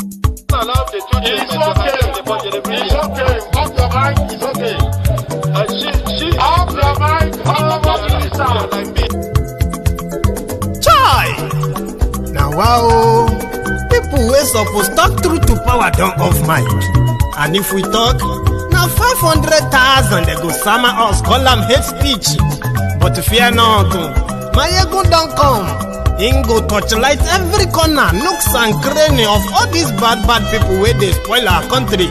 It's okay. Off your mic. It's okay. Off your mic. Chai! Now wow, people wey suppose talk truth to power don't off mic. And if we talk, now 500,000 they go sama us, call them hate speech. But fear not, my ego don't come. Him go torchlight every corner, nooks and cranny of all these bad people where they spoil our country.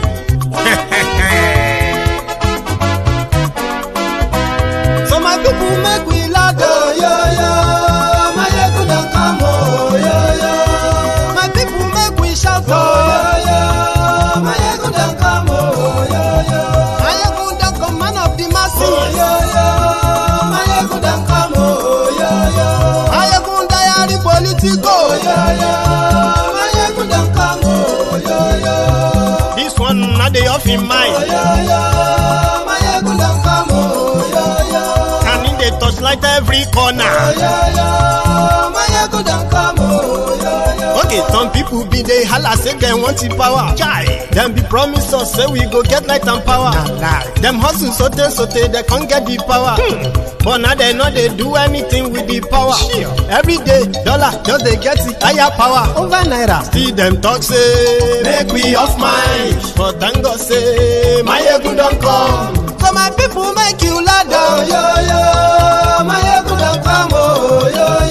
So my people make we laugh, oh, yeah. My ego don't come, oh, yeah. My people make we shout, oh, yeah. My ego don't come, oh, yeah. My ego don't come, man of the masses, oh, yeah. My ego don't come, oh, yeah. My ego diary politico, yeah. My ego don't come, oh, yeah. This one not the off in mind, oh, yeah. My ego don't come, oh, yeah. And in the touchlight every corner, oh, yeah. My ego don't come, oh, yeah. Okay, some people be they holla say they want the power. Chai, them be promise us say we go get light and power. Nah. Them hustle sote they can't get the power. But now they know they do anything with the power. Sure. Every day, dollar just they get the higher power over naira. See them talk say make we off mind. But thank God say my ego don't come. So my people make you laugh, oh, yeah. My ego don't come, oh, yeah.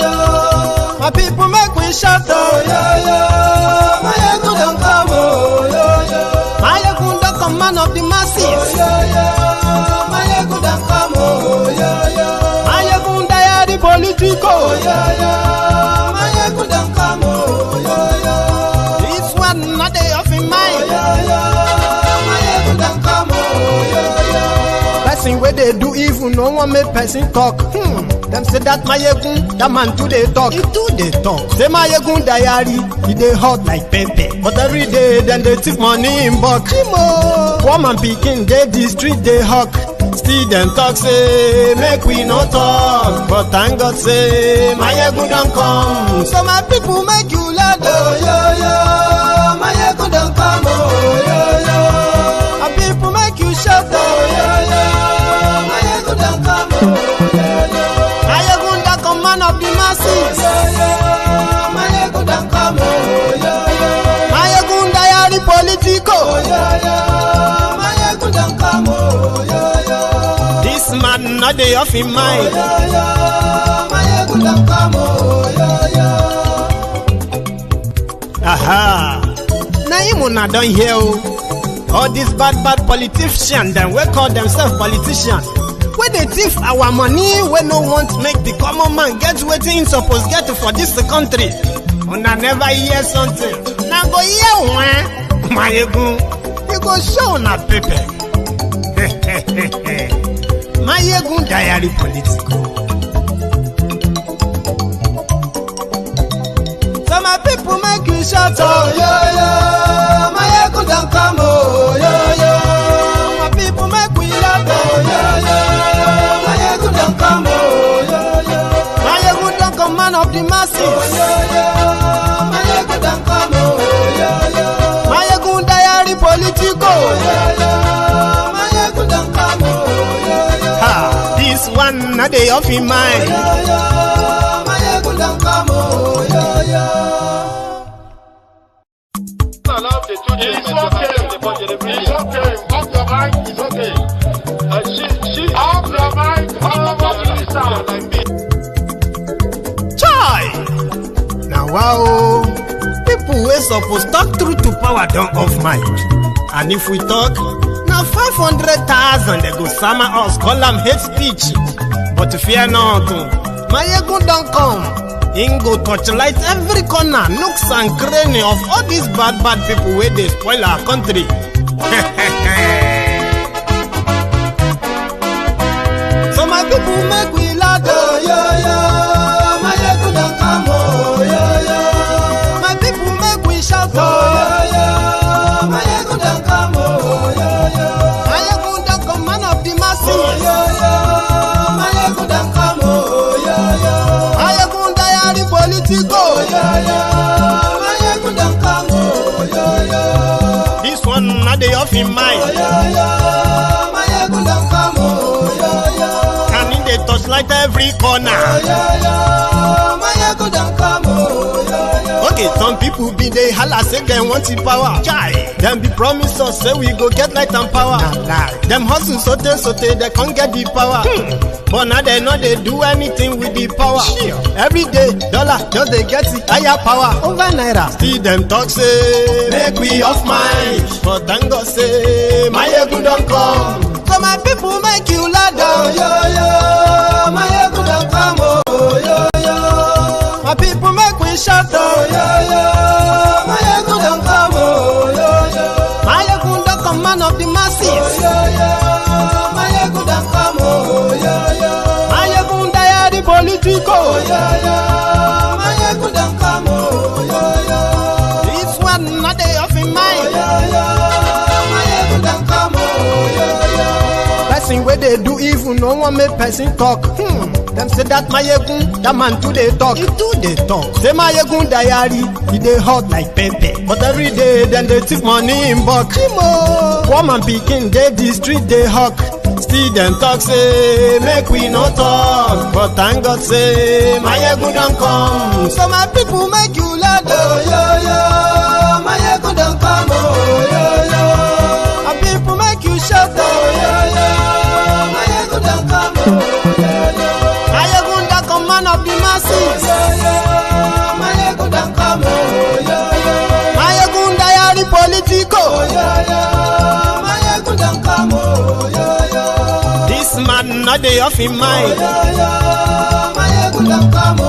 My people make we shout, oh, yeah. My ego don't come, oh, yeah. My ego don't come, man of the masses, oh, yeah. My ego don't come, oh, yeah. My ego diary politico, oh, yeah. My ego don't come, oh, yeah. This one not the off in mind, oh, yeah. My ego don't come, oh, yeah. Person where they do evil, no one make person talk. Them say that my egun, that man too they talk. He too they talk. Say my egun diary, he they hot like pepper. But every day then they take money in bulk. Woman picking, they the street they hawk. Still them talk say make we no talk. But thank God say my egun don't come. So my people make you laugh, oh yeah. My egun don't come, oh yeah. My people make you shout, oh yeah. My egun don't come, oh yeah. Man of the masses, yeah. My ego don't come, oh yeah. My ego diary politico, oh yeah. My ego don't come, oh yeah. This man not the off in mind, oh yeah. My ego don't come, oh yeah. Aha, now you not done here. All these bad politicians, them we call themselves politicians. When they thief our money, we no want make the common man get waiting suppose get for this country. And I never hear something. Now go hear one, my ego. You go show na paper. My ego diary political. So my people make you shout, oh yeah. My ego don't come, oh yeah. My people make we laugh, oh yeah. Come, oh, yeah. My ego don't come, man of the masses, oh, yeah. My ego don't come, oh yeah. My ego diary politico, oh yeah. My ego don't come, oh yeah. Ha, this one not the off in mind, oh yeah. My ego don't come, oh yeah. It's okay. Off your mic. It's okay. Off your mic. Chai! Now wow, people wey suppose talk truth to power don't off mic. And if we talk, now 500,000 they go sama us, call them hate speech. But fear not, my ego don't come. Him go torchlight every corner, nooks and cranny of all these bad people where they spoil our country. So my people make we laugh, oh yeah. My ego don't come, oh yeah. My people make we shout, oh yeah. My ego don't come, oh yeah. My ego don't come, man of the masses, oh yeah. My ego don't come, oh yeah. My ego diary politico, oh yeah. My ego don't come, oh yeah. torchlight every corner. Okay, some people be they holla say they want the power. Chai, them be promise us say we go get light and power. Them hustle sote they can't get the power. But now they know they do anything with the power. Every day, dollar just they get the higher power over naira. Still them talk say make we off mind, but thank God say my ego don't come. So my people make you lie down, my ego don't come, my people make we shut down, my ego don't come, my ego don't come, man of the masses, my ego don't come, my ego die the political, my ego don't come, this one not they off in mind, my ego don't come, person where they do evil, no one make person talk. Them say that Mayegun, that man too they talk. He too they talk. Say Mayegun diary, he they hot like pepper. But every day then they take money in bulk. Woman picking, they the street they hawk. Still them talk say make we no talk. But thank God say Mayegun don't come. So my people make you laugh. Mayegun don't come. My people make you shout. Mayegun don't come. Mayegun don't come, man of the masses. Mayegun don't come. Mayegun diary politico. Mayegun don't come. This man not dey off in mind. Mayegun don't come.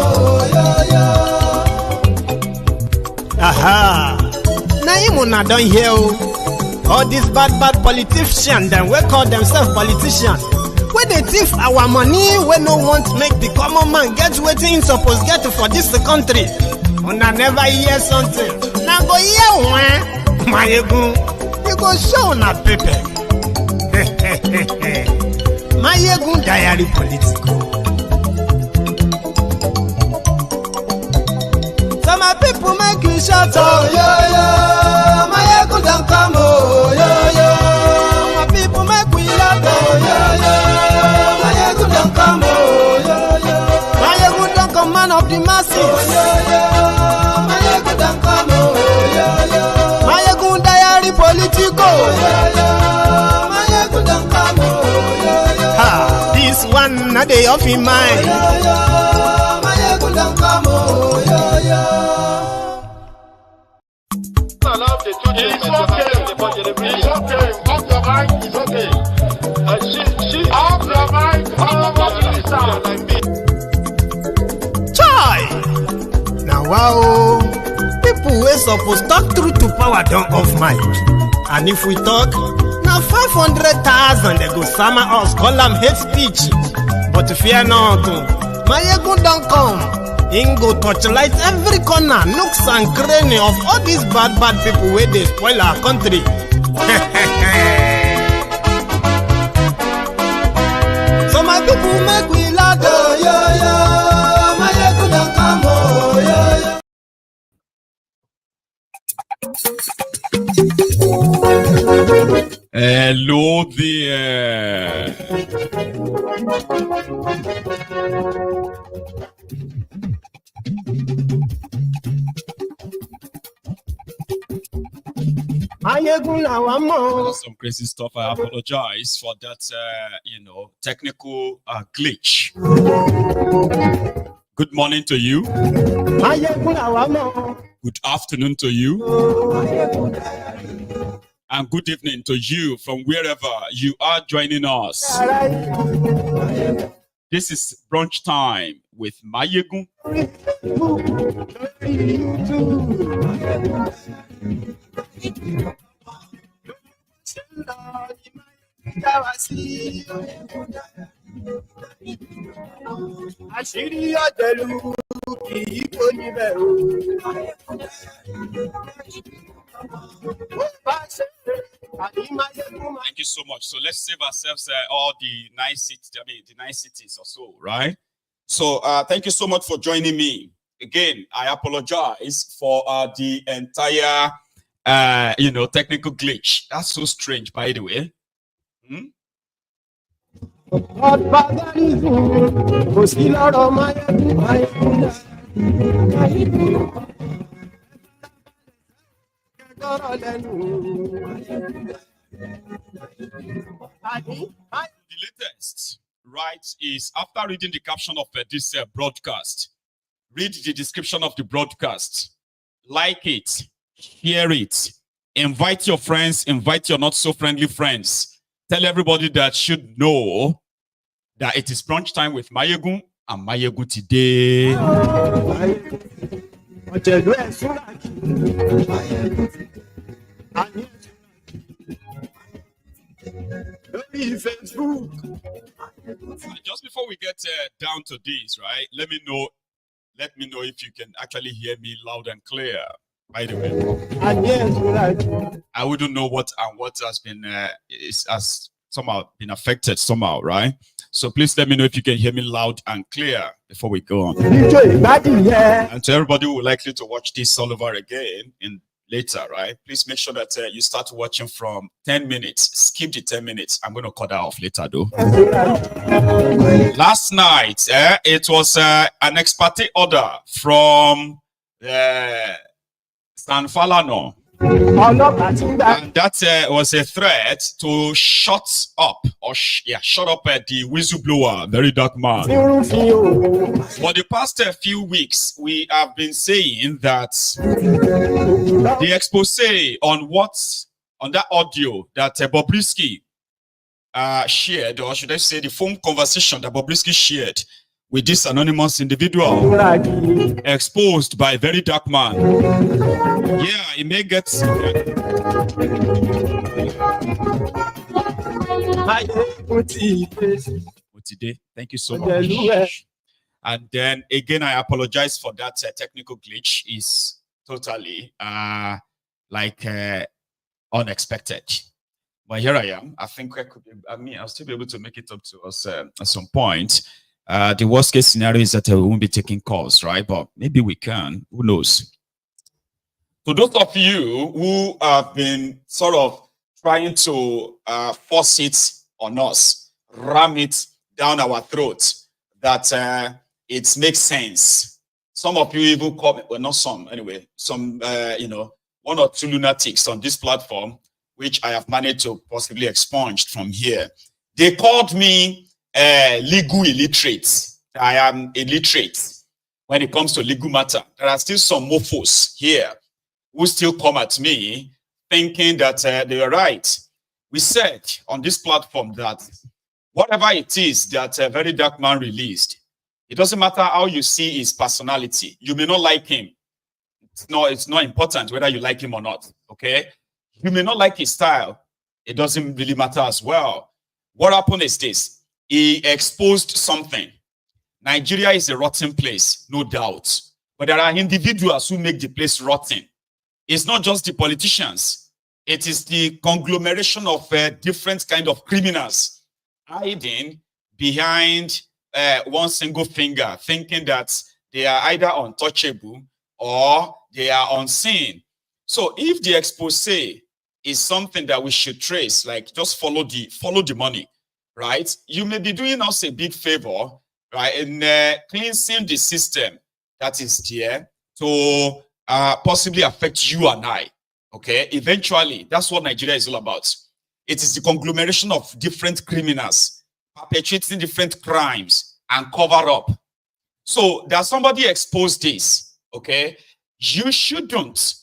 Aha. Now him una don hear all these bad politicians them we call themselves politicians. When they thief our money, we no want make the common man get wetin he suppose get for this country. Una never hear something. Now go hear one. Mayegun, you go show na paper. Mayegun diary political. So my people make you shout out, Mayegun don't come, my people make we laugh, Mayegun don't come, Mayegun don't come, man of the masses, Mayegun don't come, Mayegun diary political, Mayegun don't come, ha, this one not they off in mind, Mayegun don't come, It's okay. Off your mind. It's okay. She off your mind. Like me. Chai! Now wow, people we supposed talk through to power don't off mic. And if we talk, now 500,000 they go summer us, call them hate speech. But fear not, Mayegun don't come. Ingo torchlight every corner, nooks and cranny of all these bad people where they spoil our country. So my people make we laugh, Mayegun don't come, Hello there. Some crazy stuff. I apologize for that, technical glitch. Good morning to you. Good afternoon to you. And good evening to you from wherever you are joining us. This is brunch time with Mayegun. Thank you so much. So let's save ourselves all the niceties or so, right? So thank you so much for joining me. Again, I apologize for the entire technical glitch. That's so strange, by the way. Godfather is who? Kò sí lọ́rọ̀ Máyégún, Máyégún dá. Máyégún lọ́rọ̀ lẹ́nu. The latest, right, is after reading the caption of this broadcast, read the description of the broadcast, like it, share it, invite your friends, invite your not so friendly friends. Tell everybody that should know that it is brunch time with Máyégún and Máyégún today. Just before we get down to this, right? Let me know if you can actually hear me loud and clear. By the way, I wouldn't know what has been has somehow been affected somehow, right? So please let me know if you can hear me loud and clear before we go on. And to everybody who would likely to watch this all over again in later, right? Please make sure that you start watching from 10 minutes. Skip the 10 minutes. I'm going to cut that off later, though. Last night, it was an ex parte order from SANdfill Falana. And that was a threat to shut up the whistleblower, VeryDarkMan. For the past few weeks, we have been saying that the expose on that audio that Bobrisky shared, or should I say the phone conversation that Bobrisky shared with this anonymous individual exposed by VeryDarkMan. Yeah, it may get today. Thank you so much. And then again, I apologize for that technical glitch. Is totally unexpected. But here I am. I think I'll still be able to make it up to us at some point. The worst case scenario is that we won't be taking calls, right? But maybe we can. Who knows? So those of you who have been sort of trying to force it on us, ram it down our throats, that it makes sense. Some of you even call me, well, not some, anyway, some, one or two lunatics on this platform, which I have managed to possibly expunge from here. They called me legal illiterate. I am illiterate when it comes to legal matter. There are still some mofos here who still come at me thinking that they are right. We said on this platform that whatever it is that VeryDarkMan released, it doesn't matter how you see his personality. You may not like him. It's not important whether you like him or not, okay? You may not like his style. It doesn't really matter as well. What happened is this. He exposed something. Nigeria is a rotten place, no doubt. But there are individuals who make the place rotten. It's not just the politicians. It is the conglomeration of different kind of criminals hiding behind one single finger, thinking that they are either untouchable or they are unseen. So if the expose is something that we should trace, like just follow the money, right? You may be doing us a big favor, right, in cleansing the system that is there to possibly affect you and I, okay? Eventually, that's what Nigeria is all about. It is the conglomeration of different criminals perpetrating different crimes and cover up. So that somebody exposed this, okay? You shouldn't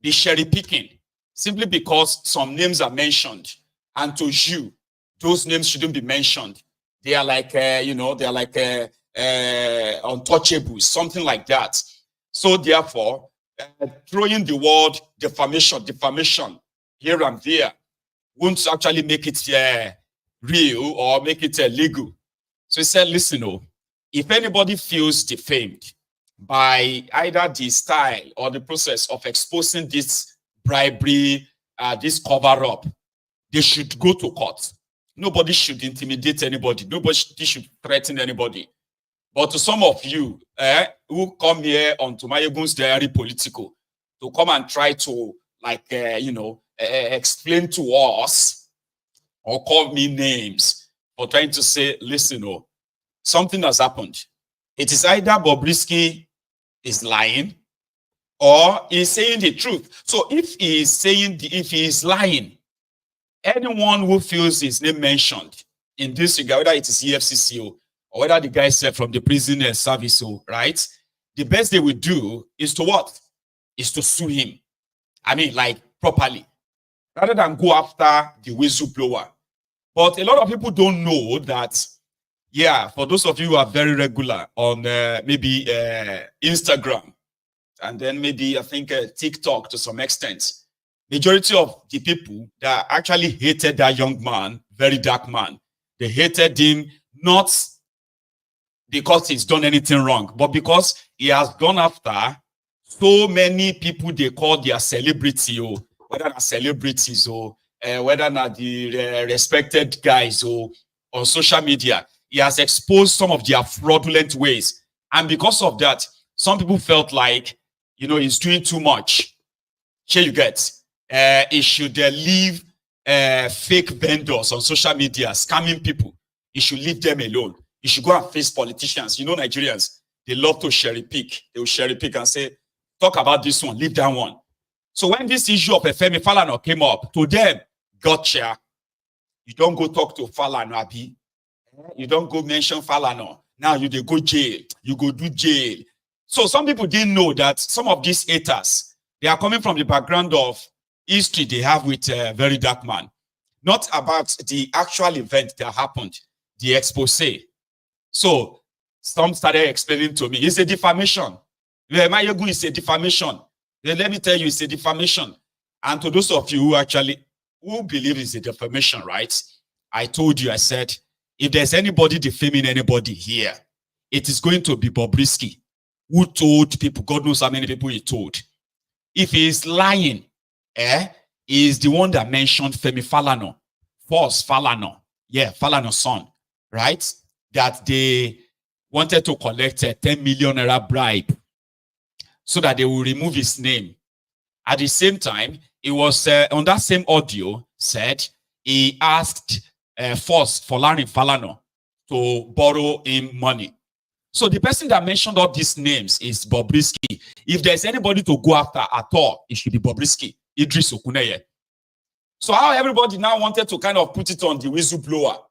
be cherry picking simply because some names are mentioned, and to you, those names shouldn't be mentioned. They are like, they are like untouchables, something like that. So therefore, throwing the word defamation here and there won't actually make it real or make it legal. So he said, listen, if anybody feels defamed by either the style or the process of exposing this bribery, this cover-up, they should go to court. Nobody should intimidate anybody. Nobody should threaten anybody. But to some of you who come here onto Máyégún's Diary Political to come and try to, explain to us or call me names for trying to say, listen, oh, something has happened. It is either Bobrisky is lying or he's saying the truth. So if he is lying, anyone who feels his name mentioned in this regard, whether it is EFCC or whether the guy said from the prison service, right? The best they will do is to what? Is to sue him. I mean, like properly, rather than go after the whistleblower. But a lot of people don't know that, yeah, for those of you who are very regular on maybe Instagram, and then maybe I think TikTok to some extent, majority of the people that actually hated that young man, VeryDarkMan, they hated him not because he's done anything wrong, but because he has gone after so many people they call their celebrity, or whether not celebrities, or whether not the respected guys, or on social media. He has exposed some of their fraudulent ways. And because of that, some people felt like, you know, he's doing too much. Here you get. He should leave fake vendors on social media, scamming people. He should leave them alone. He should go and face politicians. You know, Nigerians, they love to cherry pick. They will cherry pick and say, talk about this one, leave that one. So when this issue of Femi Falana came up, to them, gotcha. You don't go talk to Falana, Abi. You don't go mention Falana. Now you they go jail. You go do jail. So some people didn't know that some of these haters, they are coming from the background of history they have with VeryDarkMan. Not about the actual event that happened, the expose. So some started explaining to me, it's a defamation. It's a defamation. Let me tell you, it's a defamation. And to those of you who believe it's a defamation, right? I told you, I said, if there's anybody defaming anybody here, it is going to be Bobrisky, who told people, God knows how many people he told. If he is lying, he is the one that mentioned Femi Falana, false Falana, yeah, Falana's son, right? That they wanted to collect a 10 million naira bribe so that they will remove his name. At the same time, it was on that same audio said he asked forced Falana to borrow him money. So the person that mentioned all these names is Bobrisky. If there's anybody to go after at all, it should be Bobrisky, Idris Okuneye. So how everybody now wanted to kind of put it on the whistleblower,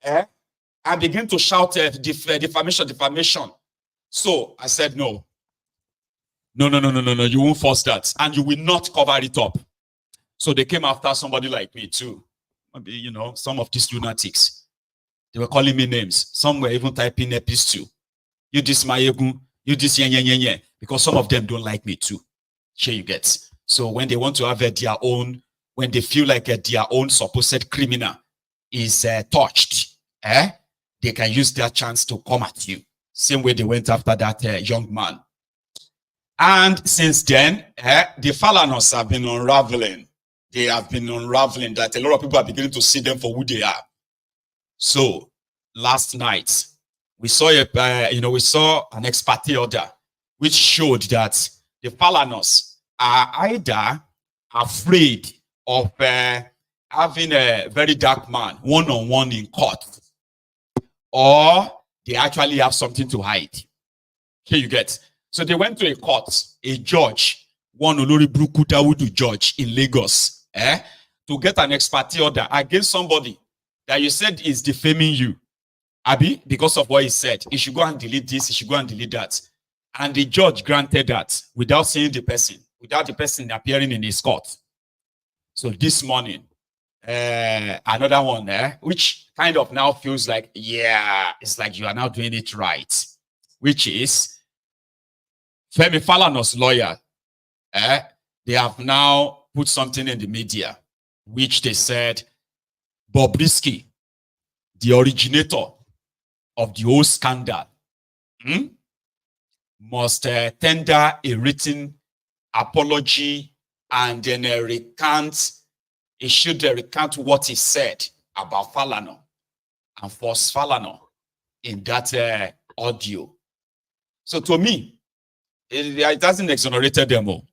and begin to shout defamation. So I said, no, you won't force that, and you will not cover it up. So they came after somebody like me too. Maybe, you know, some of these lunatics, they were calling me names. Some were even typing epis too. You this Mayegun, you this yen, because some of them don't like me too. Here you get. So when they want to have their own, when they feel like their own supposed criminal is touched, they can use their chance to come at you. Same way they went after that young man. And since then, the Falanas have been unraveling. They have been unraveling that a lot of people are beginning to see them for who they are. So last night, we saw we saw an ex parte order which showed that the Falanas are either afraid of having a VeryDarkMan one-on-one in court, or they actually have something to hide. Here you get. So they went to a court, a judge, one Olori Bruku Dawudu judge in Lagos, to get an ex parte order against somebody that you said is defaming you, Abi, because of what he said. He should go and delete this, he should go and delete that. And the judge granted that without seeing the person, without the person appearing in his court. So this morning, another one there, which kind of now feels like, yeah, it's like you are now doing it right, which is Femi Falana's lawyer. They have now put something in the media, which they said Bobrisky, the originator of the whole scandal, must tender a written apology and then he should recount what he said about Falana and force Falana in that audio. So to me, it hasn't exonerated them all.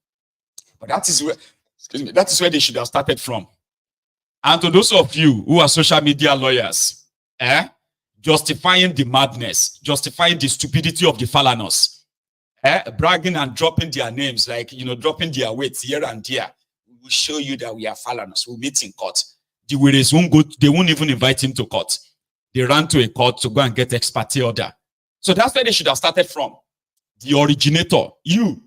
But that is where, excuse me, that is where they should have started from. And to those of you who are social media lawyers, justifying the madness, justifying the stupidity of the Falanas, bragging and dropping their names, like, dropping their weights here and there. We will show you that we are Falanas. We'll meet in court. The widows won't go, they won't even invite him to court. They ran to a court to go and get ex parte order. So that's where they should have started from. The originator, you,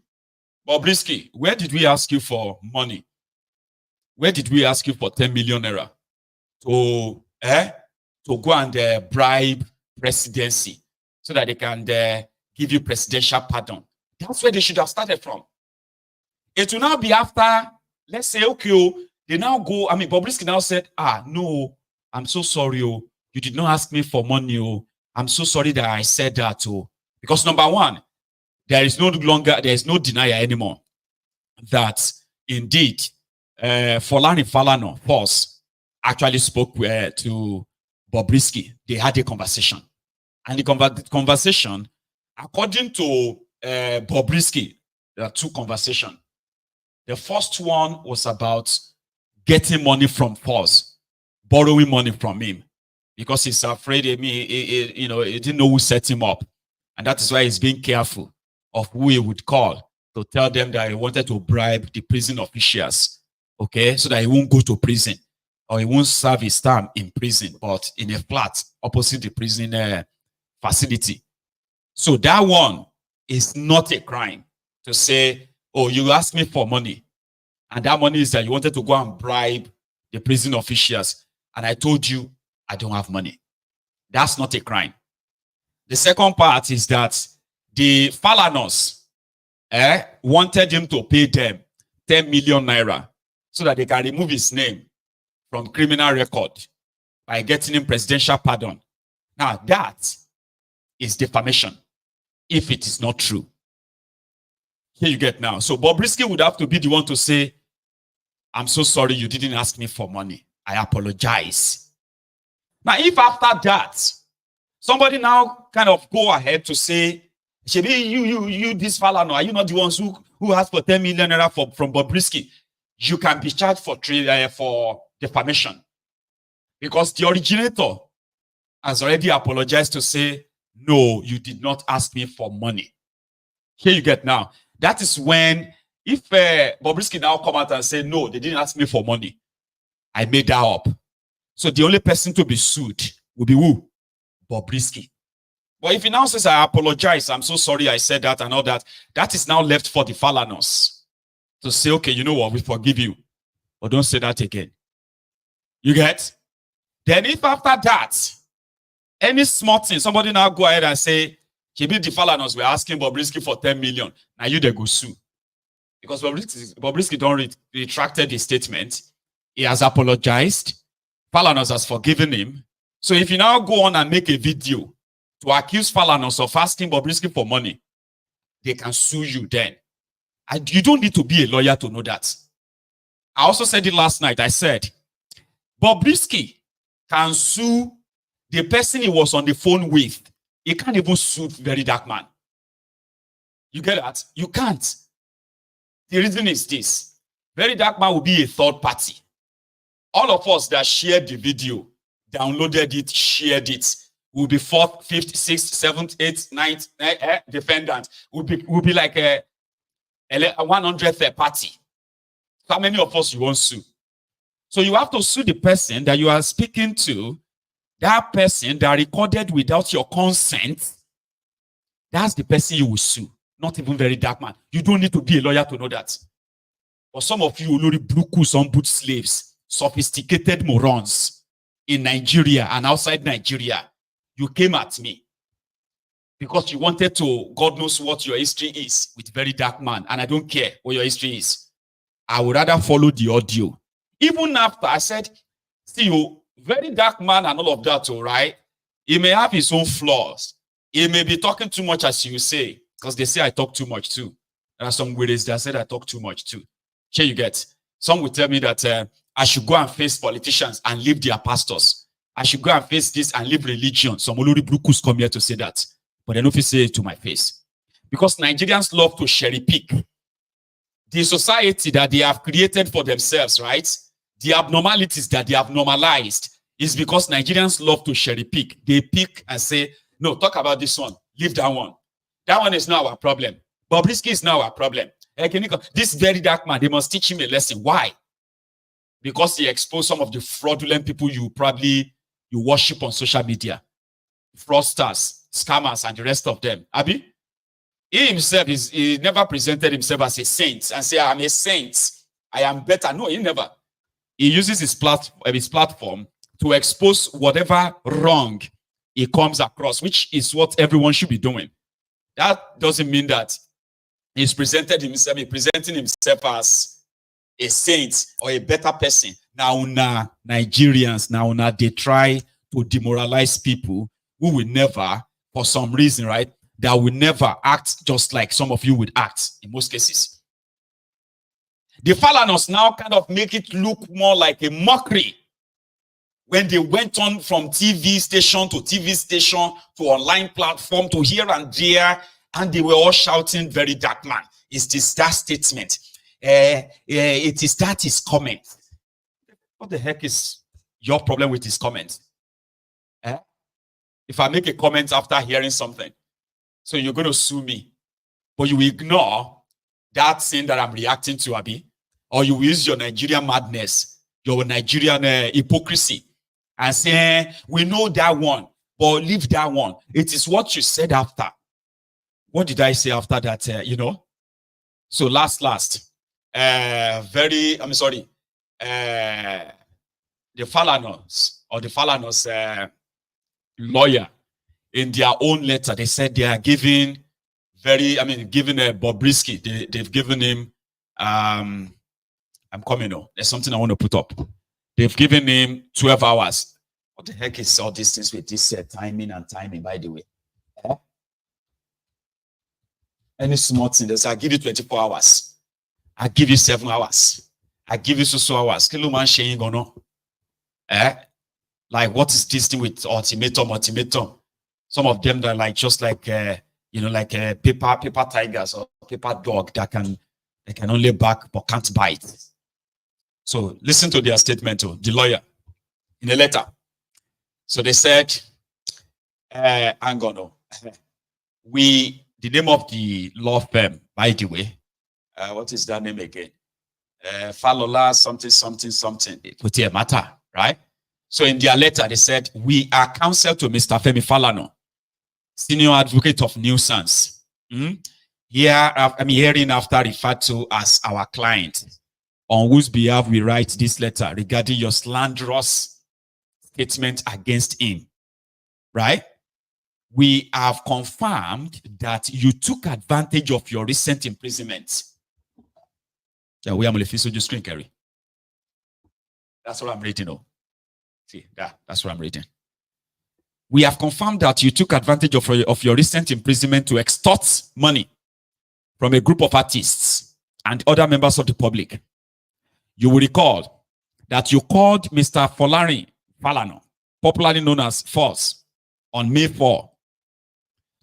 Bobrisky, where did we ask you for money? Where did we ask you for 10 million naira to go and bribe presidency so that they can give you presidential pardon? That's where they should have started from. It will now be after, let's say, okay, they now go, Bobrisky now said, no, I'm so sorry, you did not ask me for money, I'm so sorry that I said that, because number one, there is no denial anymore that indeed Falana Force actually spoke to Bobrisky. They had a conversation. And the conversation, according to Bobrisky, there are two conversations. The first one was about getting money from Force, borrowing money from him, because he's afraid he didn't know who set him up. And that is why he's being careful of who he would call to tell them that he wanted to bribe the prison officials, okay, so that he won't go to prison or he won't serve his term in prison, but in a flat opposite the prison facility. So that one is not a crime to say, oh, you asked me for money, and that money is that you wanted to go and bribe the prison officials, and I told you I don't have money. That's not a crime. The second part is that the Falanas wanted him to pay them 10 million naira so that they can remove his name from criminal record by getting him presidential pardon. Now, that is defamation if it is not true. Here you get now. So Bobrisky would have to be the one to say, I'm so sorry you didn't ask me for money. I apologize. Now, if after that, somebody now kind of go ahead to say, Shebi, you, this Falana, are you not the ones who asked for 10 million naira from Bobrisky? You can be charged for defamation. Because the originator has already apologized to say, no, you did not ask me for money. Here you get now. That is when, if Bobrisky now come out and say, no, they didn't ask me for money, I made that up. So the only person to be sued will be who? Bobrisky. But if he now says, I apologize, I'm so sorry I said that and all that, that is now left for the Falanas to say, okay, you know what, we forgive you, but don't say that again. You get? Then if after that, any small thing, somebody now go ahead and say, maybe the Falanas were asking Bobrisky for 10 million, now you they go sue. Because Bobrisky don't retracted his statement. He has apologized. Falanas has forgiven him. So if you now go on and make a video to accuse Falanas of asking Bobrisky for money, they can sue you then. And you don't need to be a lawyer to know that. I also said it last night. I said, Bobrisky can sue the person he was on the phone with. He can't even sue VeryDarkMan. You get that? You can't. The reason is this. VeryDarkMan will be a third party. All of us that shared the video, downloaded it, shared it, will be 4th, 5th, 6th, 7th, 8th, 9th defendant. Will be like a 100th party. So how many of us you want to sue? So you have to sue the person that you are speaking to, that person that recorded without your consent. That's the person you will sue, not even VeryDarkMan. You don't need to be a lawyer to know that. But some of you already blue on boot slaves, sophisticated morons in Nigeria and outside Nigeria, you came at me because you wanted to, God knows what your history is with VeryDarkMan, and I don't care what your history is. I would rather follow the audio. Even after I said, see you, VeryDarkMan and all of that, all right, he may have his own flaws. He may be talking too much, as you say, because they say I talk too much too. There are some widows that said I talk too much too. Here you get. Some will tell me that I should go and face politicians and leave their pastors. I should go and face this and leave religion. Some Olori Brukus come here to say that. But they don't say it to my face. Because Nigerians love to cherry pick the society that they have created for themselves, right? The abnormalities that they have normalized. is because Nigerians love to cherry pick. They pick and say, no, talk about this one, leave that one. That one is not our problem. Bobrisky is not our problem. This very dark man, they must teach him a lesson. Why? Because he exposed some of the fraudulent people you worship on social media. Fraudsters, scammers, and the rest of them. Abi? He himself, he never presented himself as a saint and say, I'm a saint. I am better. No, he never. He uses his platform to expose whatever wrong he comes across, which is what everyone should be doing. That doesn't mean that he's presenting himself as a saint or a better person. Now, Nigerians, now they try to demoralize people who will never, for some reason, right, that will never act just like some of you would act in most cases. The Falanas now kind of make it look more like a mockery when they went on from TV station to TV station to online platform to here and there, and they were all shouting, "Very dark man." It is that statement. It is that his comment. What the heck is your problem with his comment? If I make a comment after hearing something, so you're going to sue me, but you ignore that thing that I'm reacting to, Abi, or you use your Nigerian madness, your Nigerian hypocrisy, and say, we know that one, but leave that one. It is what you said after. What did I say after that, So last, the Falanas lawyer, in their own letter, they said they are giving Bobrisky, they've given him, I'm coming now. There's something I want to put up. They've given him 12 hours. What the heck is all these things with this timing, by the way? Any small thing, they say, I'll give you 24 hours. I'll give you 7 hours. I'll give you so hours. Like, what is this thing with ultimatum? Some of them that are just like paper tigers or paper dog that can only bark but can't bite. So listen to their statement, the lawyer, in a letter. So they said, the name of the law firm, by the way, what is that name again? Falola something. It would matter, right? So in their letter, they said, we are counsel to Mr. Femi Falana, senior advocate of nuisance. Here, I'm hearing after referred to as our client, on whose behalf we write this letter regarding your slanderous statement against him. Right? We have confirmed that you took advantage of your recent imprisonment. That's what I'm reading now. See, that's what I'm reading. We have confirmed that you took advantage of your recent imprisonment to extort money from a group of artists and other members of the public. You will recall that you called Mr. Falana, popularly known as False, on May 4,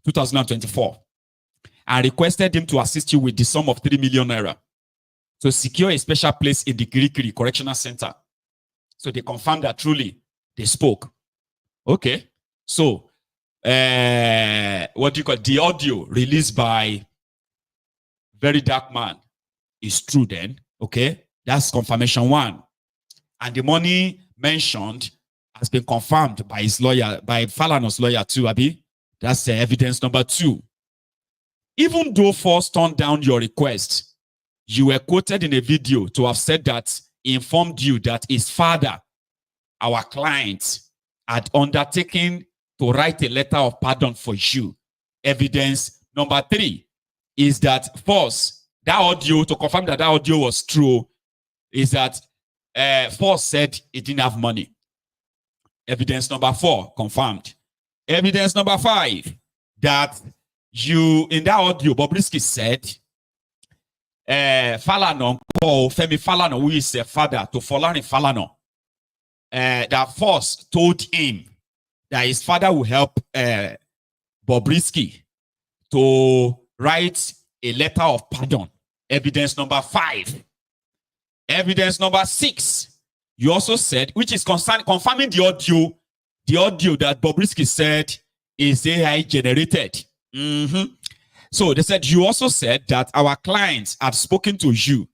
2024, and requested him to assist you with the sum of 3 million naira to secure a special place in the Kirikiri Correctional Center. So they confirmed that truly they spoke. Okay. So, what do you call it? The audio released by VeryDarkMan is true then. Okay. That's confirmation 1. And the money mentioned has been confirmed by his lawyer, by Falana's lawyer too, Abi. That's evidence number 2. Even though Force turned down your request, you were quoted in a video to have said that he informed you that his father, our client, had undertaken to write a letter of pardon for you. Evidence number 3 is that Force, that audio, to confirm that audio was true, is that Force said he didn't have money. Evidence number 4, confirmed. Evidence number 5, that you, in that audio, Bobrisky said, Falana, Femi Falana, who is a father to Falana, that Force told him that his father will help Bobrisky to write a letter of pardon. Evidence number 5. Evidence number 6, You also said, which is confirming the audio that Bobrisky said is AI generated. So they said, you also said that our clients had spoken to you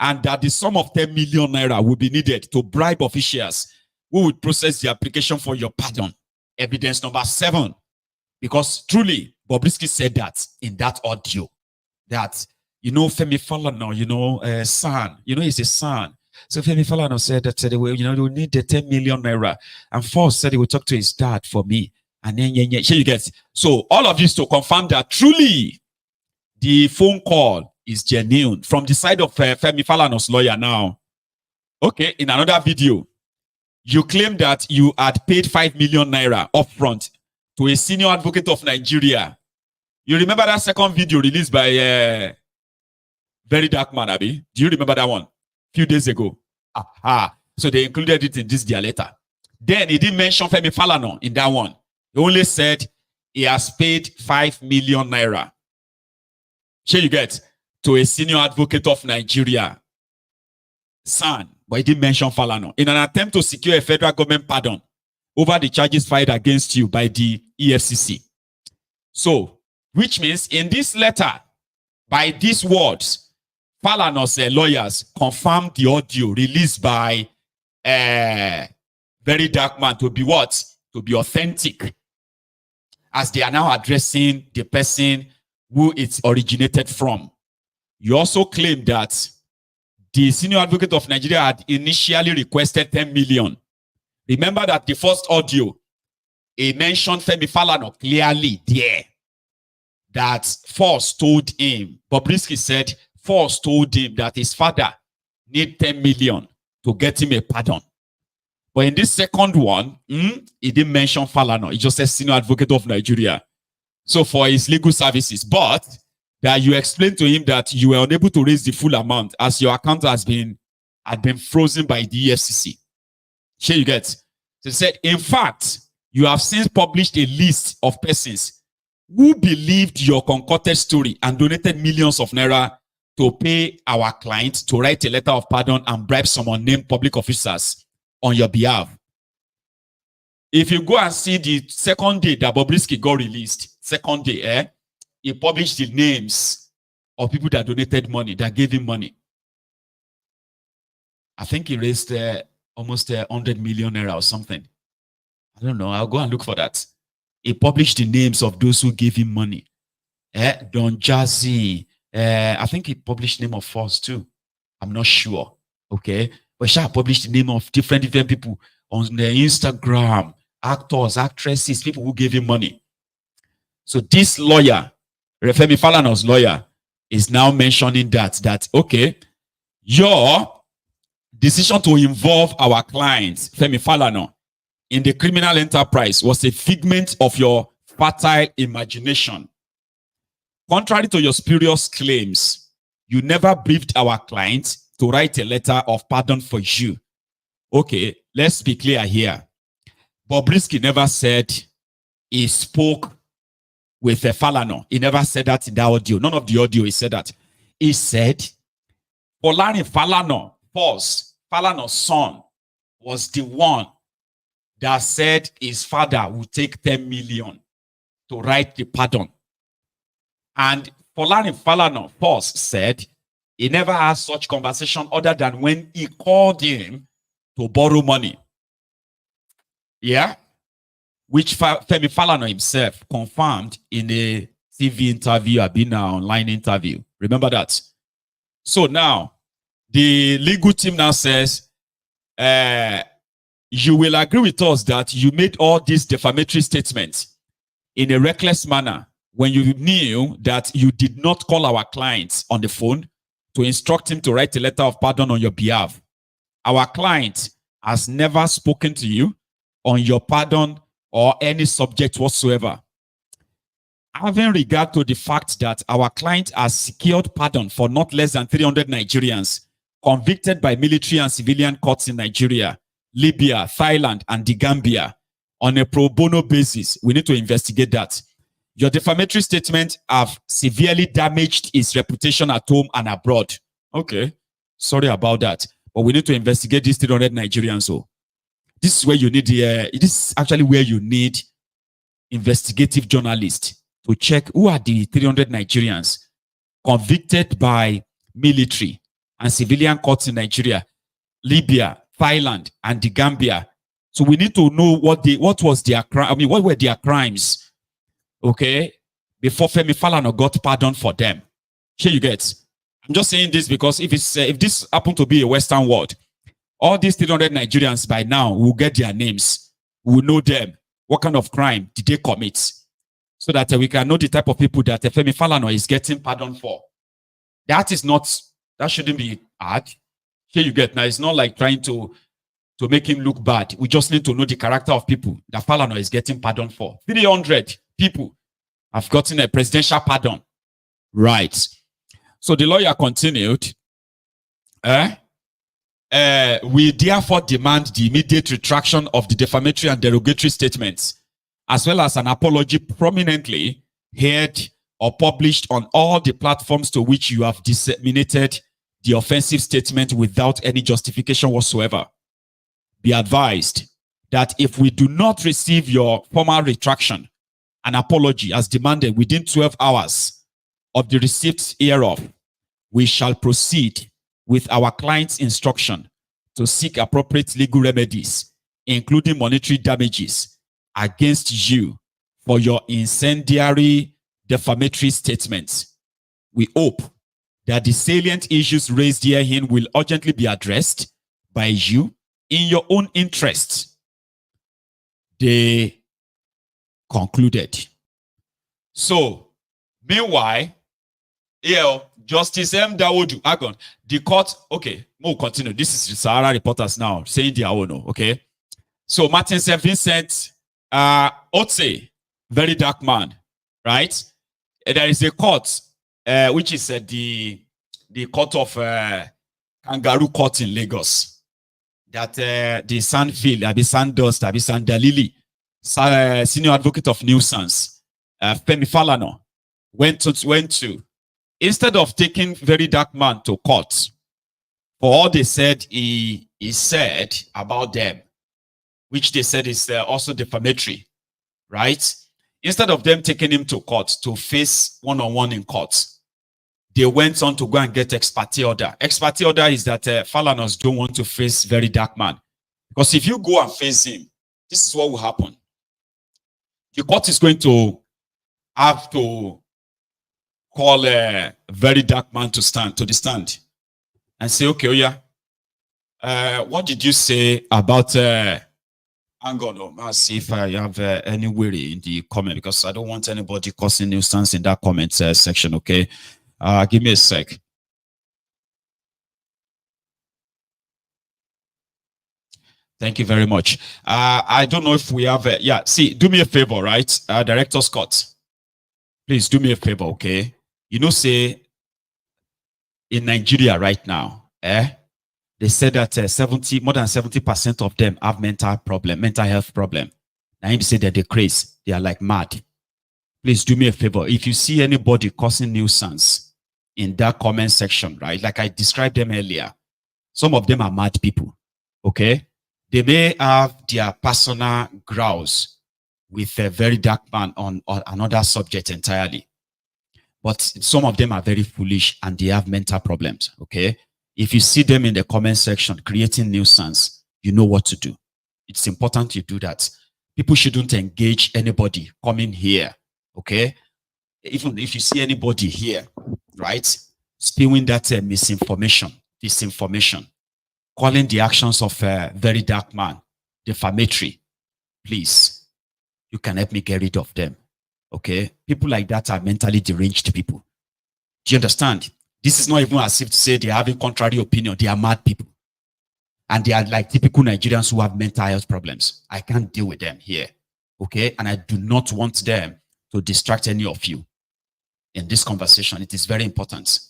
and that the sum of 10 million naira would be needed to bribe officials who would process the application for your pardon. Evidence number 7. Because truly, Bobrisky said that in that audio, that, Femi Falana, son, he's a son. So Femi Falana said that, they will need the 10 million naira. And Force said he would talk to his dad for me. And then, here you get. So all of this to confirm that truly the phone call is genuine from the side of Femi Falana's lawyer now. Okay, in another video, you claim that you had paid 5 million naira upfront to a senior advocate of Nigeria. You remember that second video released by VeryDarkMan, Abi? Do you remember that one? A few days ago. So they included it in this their letter. Then he didn't mention Femi Falana in that one. He only said he has paid 5 million naira. Here you get to a senior advocate of Nigeria. Son, but he didn't mention Falana. In an attempt to secure a federal government pardon over the charges filed against you by the EFCC. So, which means in this letter, by these words, Falana's lawyers confirmed the audio released by VeryDarkMan to be what? To be authentic. As they are now addressing the person who it originated from. You also claim that the senior advocate of Nigeria had initially requested 10 million. Remember that the first audio, he mentioned Femi Falana clearly there. That Force told him, Bobrisky said, Force told him that his father need 10 million to get him a pardon. But in this second one, he didn't mention Falana. He just said senior advocate of Nigeria. So for his legal services, but that you explained to him that you were unable to raise the full amount as your account had been frozen by the EFCC. Here you get. So he said, in fact, you have since published a list of persons who believed your concocted story and donated millions of naira to pay our client to write a letter of pardon and bribe some unnamed public officers on your behalf. If you go and see the second day that Bobrisky got released, second day, he published the names of people that donated money, that gave him money. I think he raised almost 100 million naira or something. I don't know. I'll go and look for that. He published the names of those who gave him money. Don Jazzy. I think he published the name of Force too. I'm not sure. Okay. But Shah published the name of different people on their Instagram. Actors, actresses, people who gave him money. So this lawyer, Femi Falana's lawyer, is now mentioning that okay, your decision to involve our client, Femi Falana, in the criminal enterprise was a figment of your fertile imagination. Contrary to your spurious claims, you never briefed our client to write a letter of pardon for you. Okay, let's be clear here. Bobrisky never said he spoke with Falana. He never said that in the audio. None of the audio he said that. He said, Falana, Falana's son, was the one that said his father would take 10 million to write the pardon. And Falana first said he never had such conversation other than when he called him to borrow money. Yeah? Which Femi Falana himself confirmed in a TV interview, an online interview. Remember that? So now, the legal team now says, you will agree with us that you made all these defamatory statements in a reckless manner when you knew that you did not call our clients on the phone to instruct him to write a letter of pardon on your behalf. Our client has never spoken to you on your pardon or any subject whatsoever. Having regard to the fact that our client has secured pardon for not less than 300 Nigerians convicted by military and civilian courts in Nigeria, Libya, Thailand, and the Gambia on a pro bono basis, we need to investigate that. Your defamatory statements have severely damaged his reputation at home and abroad. Okay, sorry about that. but we need to investigate these 300 Nigerians. So this is where you need this is actually where you need investigative journalists to check who are the 300 Nigerians convicted by military and civilian courts in Nigeria, Libya, Thailand, and the Gambia. So we need to know what was their crime. I mean, what were their crimes? Okay, before Femi Falana got pardoned for them. Here you get. I'm just saying this because if this happened to be a Western world, all these 300 Nigerians by now will get their names. We will know them. What kind of crime did they commit? So that we can know the type of people that Femi Falana is getting pardoned for. That shouldn't be hard. Here you get. Now, it's not like trying to make him look bad. We just need to know the character of people that Falana is getting pardoned for. 300 people have gotten a presidential pardon. Right. So the lawyer continued. We therefore demand the immediate retraction of the defamatory and derogatory statements, as well as an apology prominently heard or published on all the platforms to which you have disseminated the offensive statement without any justification whatsoever. Be advised that if we do not receive your formal retraction and apology as demanded within 12 hours of the receipt hereof, we shall proceed with our client's instruction to seek appropriate legal remedies, including monetary damages, against you for your incendiary defamatory statements. We hope that the salient issues raised herein will urgently be addressed by you in your own interest. They concluded. So, meanwhile, Justice M. Dawodu, Agon, the court, okay, we'll continue. This is the Sahara reporters now saying their own, okay? So, Martin St. Vincent, Otse, VeryDarkMan, right? There is a court, which is the court of Kangaroo Court in Lagos, that the SANdfill, SANdalili, senior advocate of nuisance, Femi Falana, went to, instead of taking VeryDarkMan to court for all they said he said about them, which they said is also defamatory, right? Instead of them taking him to court to face one-on-one in court, they went on to go and get ex parte order. Ex parte order is that Falanas don't want to face VeryDarkMan. Because if you go and face him, this is what will happen. The court is going to have to call VeryDarkMan to the stand and say, okay, oh yeah, what did you say about hang on, I'll see if I have any worry in the comment, because I don't want anybody causing nuisance in that comment section, okay? Give me a sec. Thank you very much. I don't know if we have, yeah, see, do me a favor, right? Director Scott, please do me a favor, okay? You know, say, in Nigeria right now, they said that more than 70% of them have mental health problem. Now, if you say that they're crazy, they are like mad. Please do me a favor. If you see anybody causing nuisance in that comment section, right? Like I described them earlier, some of them are mad people, okay? They may have their personal grouse with a VeryDarkMan on another subject entirely. But some of them are very foolish and they have mental problems, okay? If you see them in the comment section creating nuisance, you know what to do. It's important you do that. People shouldn't engage anybody coming here, okay? Even if you see anybody here, right, spewing that misinformation, disinformation, calling the actions of VeryDarkMan defamatory, please, you can help me get rid of them, okay? People like that are mentally deranged people. Do you understand? This is not even as if to say they're having contrary opinion. They are mad people. And they are like typical Nigerians who have mental health problems. I can't deal with them here, okay? And I do not want them to distract any of you in this conversation. It is very important.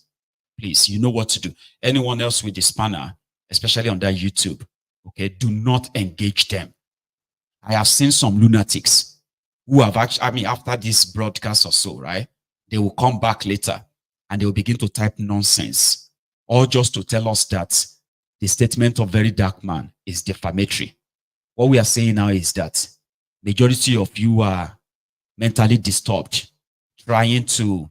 Please, you know what to do. Anyone else with the spanner, especially on that YouTube, okay, do not engage them. I have seen some lunatics who have actually, I mean, after this broadcast or so, right, they will come back later and they will begin to type nonsense, or just to tell us that the statement of VeryDarkMan is defamatory. What we are saying now is that majority of you are mentally disturbed, trying to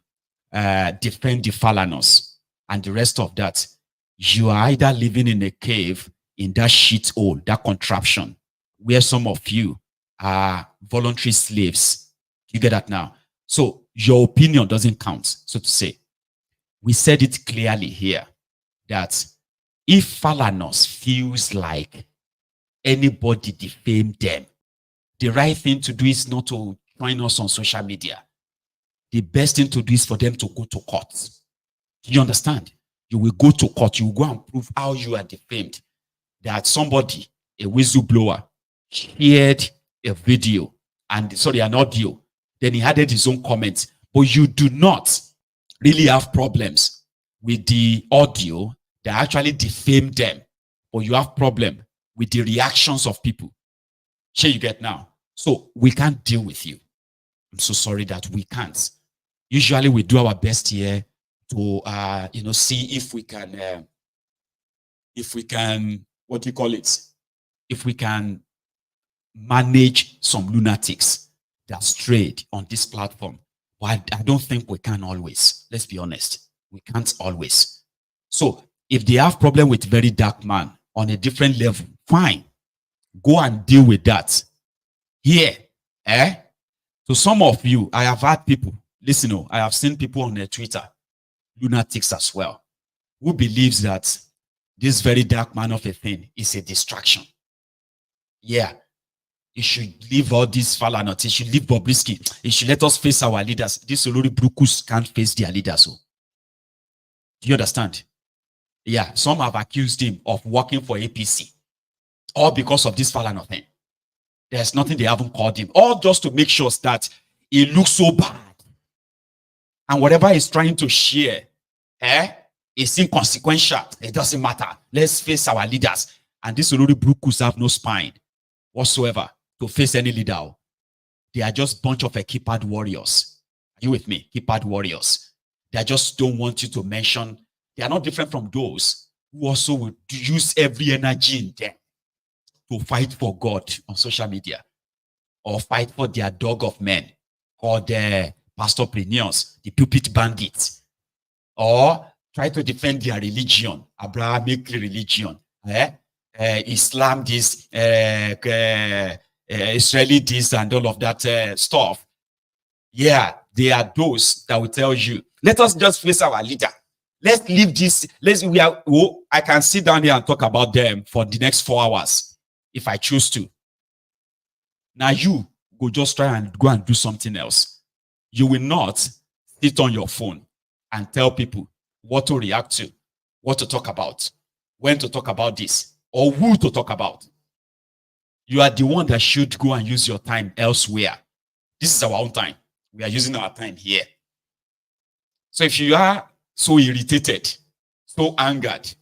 defend the Falanas and the rest of that. You are either living in a cave in that shithole, that contraption, where some of you are voluntary slaves. You get that now? So your opinion doesn't count, so to say. We said it clearly here that if Falanas feels like anybody defame them, the right thing to do is not to join us on social media. The best thing to do is for them to go to court. Do you understand? You will go to court. You will go and prove how you are defamed. That somebody, a whistleblower, shared a video and an audio. Then he added his own comments. But you do not really have problems with the audio that actually defamed them. But you have problem with the reactions of people. Sure, you get now. So we can't deal with you. I'm so sorry that we can't. Usually we do our best here to see if we can what do you call it? If we can manage some lunatics that strayed on this platform. But I don't think we can always. Let's be honest. We can't always. So if they have problem with VeryDarkMan on a different level, fine. Go and deal with that. Here, So some of you, I have had people, listen, I have seen people on their Twitter, lunatics as well, who believes that this VeryDarkMan of a thing is a distraction. Yeah. You should leave all these Falana. You should leave Bobrisky. You should let us face our leaders. These Olori Brukus can't face their leaders. So. Do you understand? Yeah. Some have accused him of working for APC. All because of this Falana thing. There's nothing they haven't called him. All just to make sure that it looks so bad. And whatever he's trying to share, is inconsequential. It doesn't matter. Let's face our leaders. And these Olori Brukus have no spine whatsoever to face any leader. They are just a bunch of keypad warriors. Are you with me? Keypad warriors. They just don't want you to mention. They are not different from those who also would use every energy in them to fight for God on social media or fight for their dog of men called the pastorpreneurs, the pulpit bandits, or try to defend their religion, Abrahamic religion, Islam this, Israeli this, and all of that stuff. Yeah, they are those that will tell you, let us just face our leader. Let's leave this. I can sit down here and talk about them for the next 4 hours if I choose to. Now you go just try and go and do something else. You will not sit on your phone and tell people what to react to, what to talk about, when to talk about this, or who to talk about. You are the one that should go and use your time elsewhere. This is our own time. We are using our time here. So if you are so irritated, so angered,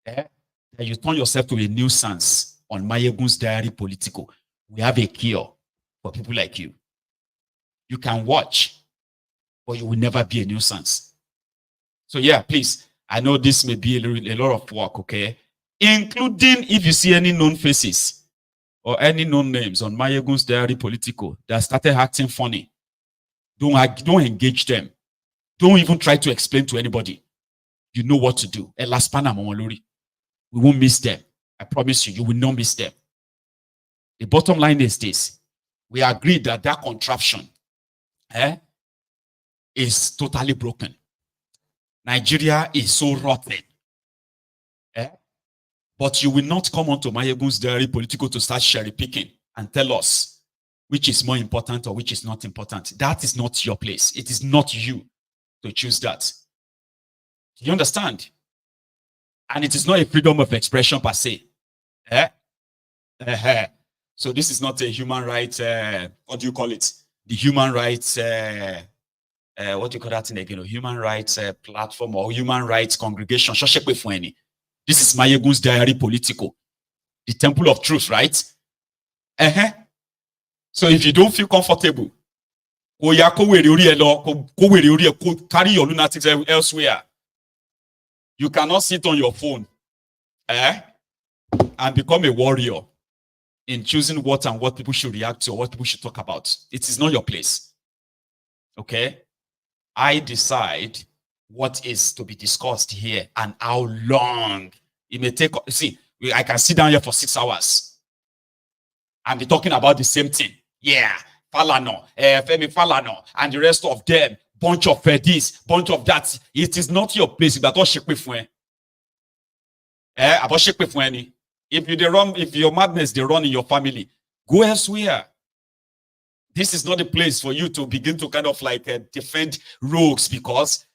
that you turn yourself to a nuisance on Mayegun's Diary Political, we have a cure for people like you. You can watch, but you will never be a nuisance. So yeah, please, I know this may be a lot of work, okay? Including if you see any known faces or any known names on Mayegun's Diary Political that started acting funny, don't engage them. Don't even try to explain to anybody. You know what to do. We won't miss them. I promise you, you will not miss them. The bottom line is this. We agreed that that contraption is totally broken. Nigeria is so rotten. But you will not come onto Mayegun's Diary Political to start cherry picking and tell us which is more important or which is not important. That is not your place. It is not you to choose that. Do you understand? And it is not a freedom of expression per se. So this is not a human rights, what do you call it? The human rights, what do you call that thing again? Human rights platform or human rights congregation. This is Mayegun's Diary Political. The temple of truth, right? So if you don't feel comfortable, carry your lunatics elsewhere. You cannot sit on your phone and become a warrior in choosing what and what people should react to or what people should talk about. It is not your place. Okay? I decide what is to be discussed here and how long it may take. See, I can sit down here for 6 hours and be talking about the same thing. Yeah, Falana, Femi Falana, and the rest of them. Bunch of this, bunch of that. It is not your place. If your madness they run in your family, go elsewhere. This is not the place for you to begin to kind of like defend rogues because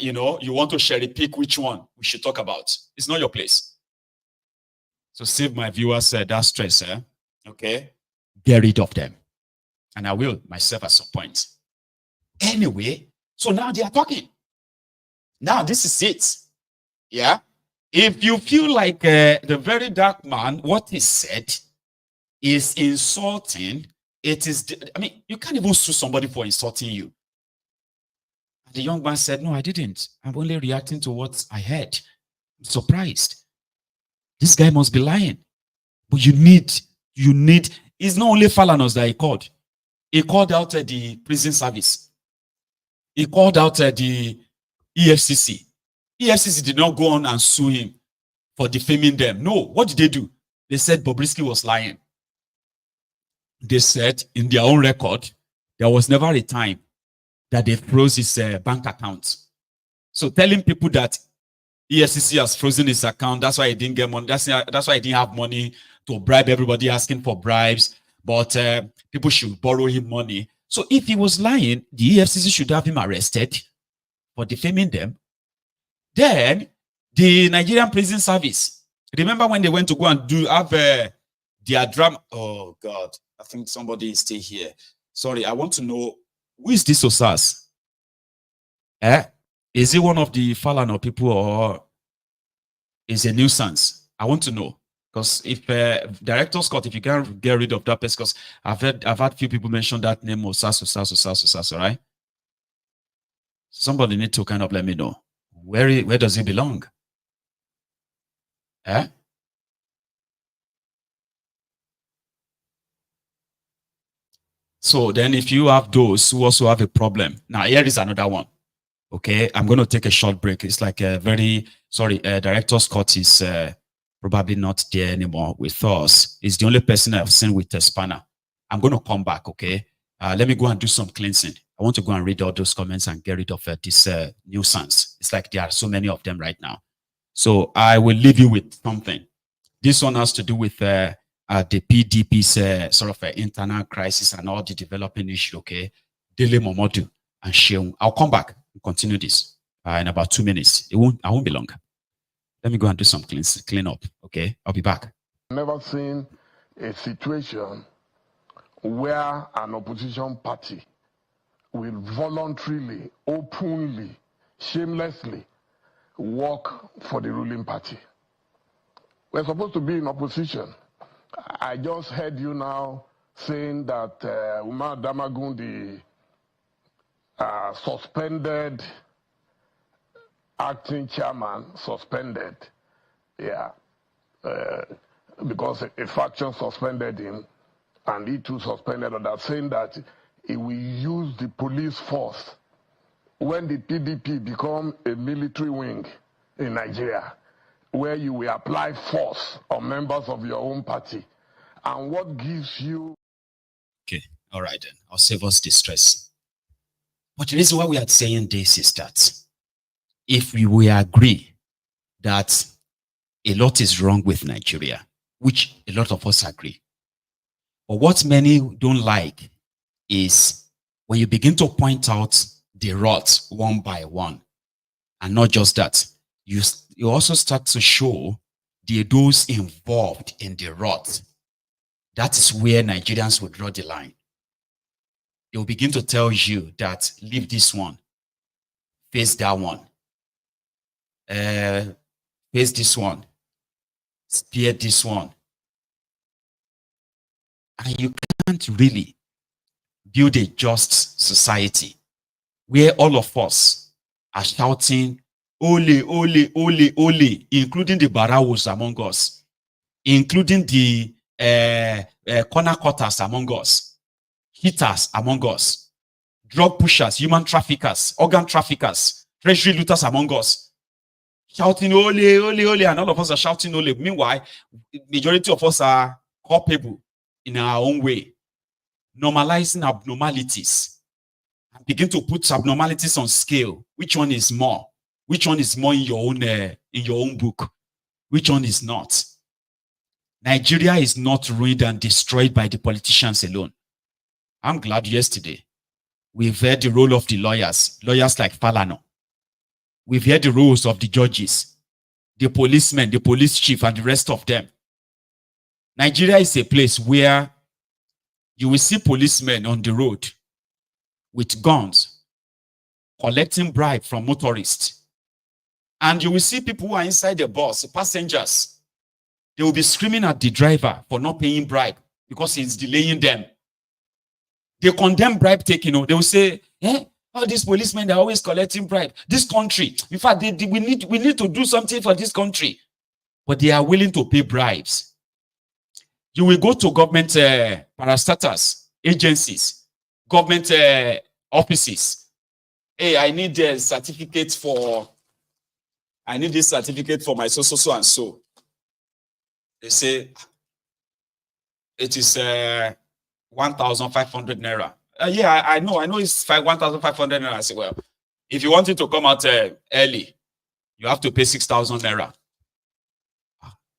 you know you want to cherry pick which one we should talk about. It's not your place. So save my viewers that stress. Okay, get rid of them, and I will myself at some point. Anyway, so now they are talking. Now this is it. Yeah. If you feel like the very dark man, what he said is insulting, it is, I mean, you can't even sue somebody for insulting you. The young man said, no, I didn't. I'm only reacting to what I heard. I'm surprised. This guy must be lying. But you need, it's not only Falanas that he called. He called out the prison service. He called out the EFCC. EFCC did not go on and sue him for defaming them. No, what did they do? They said Bobrisky was lying. They said in their own record, there was never a time that they froze his bank account. So telling people that EFCC has frozen his account, that's why he didn't get money. That's why he didn't have money to bribe everybody asking for bribes. But people should borrow him money. So if he was lying, the EFCC should have him arrested for defaming them. Then the Nigerian prison service. Remember when they went to go and have their drama? Oh God, I think somebody is still here. Sorry, I want to know who is this Osas? Is he one of the Falana people or is a nuisance? I want to know. Because if Director Scott, if you can't get rid of that person, because I've had few people mention that name Osas, all right? Somebody need to kind of let me know. Where does he belong? So then if you have those who also have a problem, now here is another one. Okay, I'm going to take a short break. It's like a Director Scott is probably not there anymore with us. He's the only person I've seen with a spanner. I'm going to come back, okay? Let me go and do some cleansing. I want to go and read all those comments and get rid of this nuisance. It's like there are so many of them right now. So I will leave you with something. This one has to do with the PDP's sort of internal crisis and all the developing issue, okay? Dele Momodu and Sheung. I'll come back and continue this in about 2 minutes. I won't be long. Let me go and do some clean up, okay? I'll be back. Never seen a situation where an opposition party will voluntarily, openly, shamelessly work for the ruling party. We're supposed to be in opposition. I just heard you now saying that Umar Damagun, the suspended acting chairman, suspended, yeah, because a faction suspended him, and he too suspended others, saying that he will use the police force when the PDP become a military wing in Nigeria, where you will apply force on members of your own party. And what gives you... Okay, all right then. I'll save us the stress. But the reason why we are saying this is that if we agree that a lot is wrong with Nigeria, which a lot of us agree, but what many don't like is when you begin to point out the rots one by one, and not just that, you also start to show those involved in the rot. That is where Nigerians will draw the line. They will begin to tell you that leave this one, face that one, face this one, spear this one. And you can't really build a just society where all of us are shouting, ole, ole, ole, ole, including the Barawos among us. including the corner cutters among us, hitters among us, drug pushers, human traffickers, organ traffickers, treasury looters among us, shouting ole, ole, ole, and all of us are shouting ole. Meanwhile, majority of us are culpable in our own way, normalizing abnormalities, and begin to put abnormalities on scale. Which one is more? Which one is more in your own book? Which one is not? Nigeria is not ruined and destroyed by the politicians alone. I'm glad yesterday we've heard the role of the lawyers like Falana. We've heard the roles of the judges, the policemen, the police chief, and the rest of them. Nigeria is a place where you will see policemen on the road with guns, collecting bribe from motorists. And you will see people who are inside the bus, passengers. They will be screaming at the driver for not paying bribe because he's delaying them. They condemn bribe taking. They will say, all these policemen are always collecting bribe. This country, in fact, we need to do something for this country. But they are willing to pay bribes. You will go to government parastatals, agencies, government offices. Hey, I need a certificate for... I need this certificate for my so and so. They say it is 1,500 naira. Yeah, I know it's 1,500 naira. I say, well, if you want it to come out early, you have to pay 6,000 naira.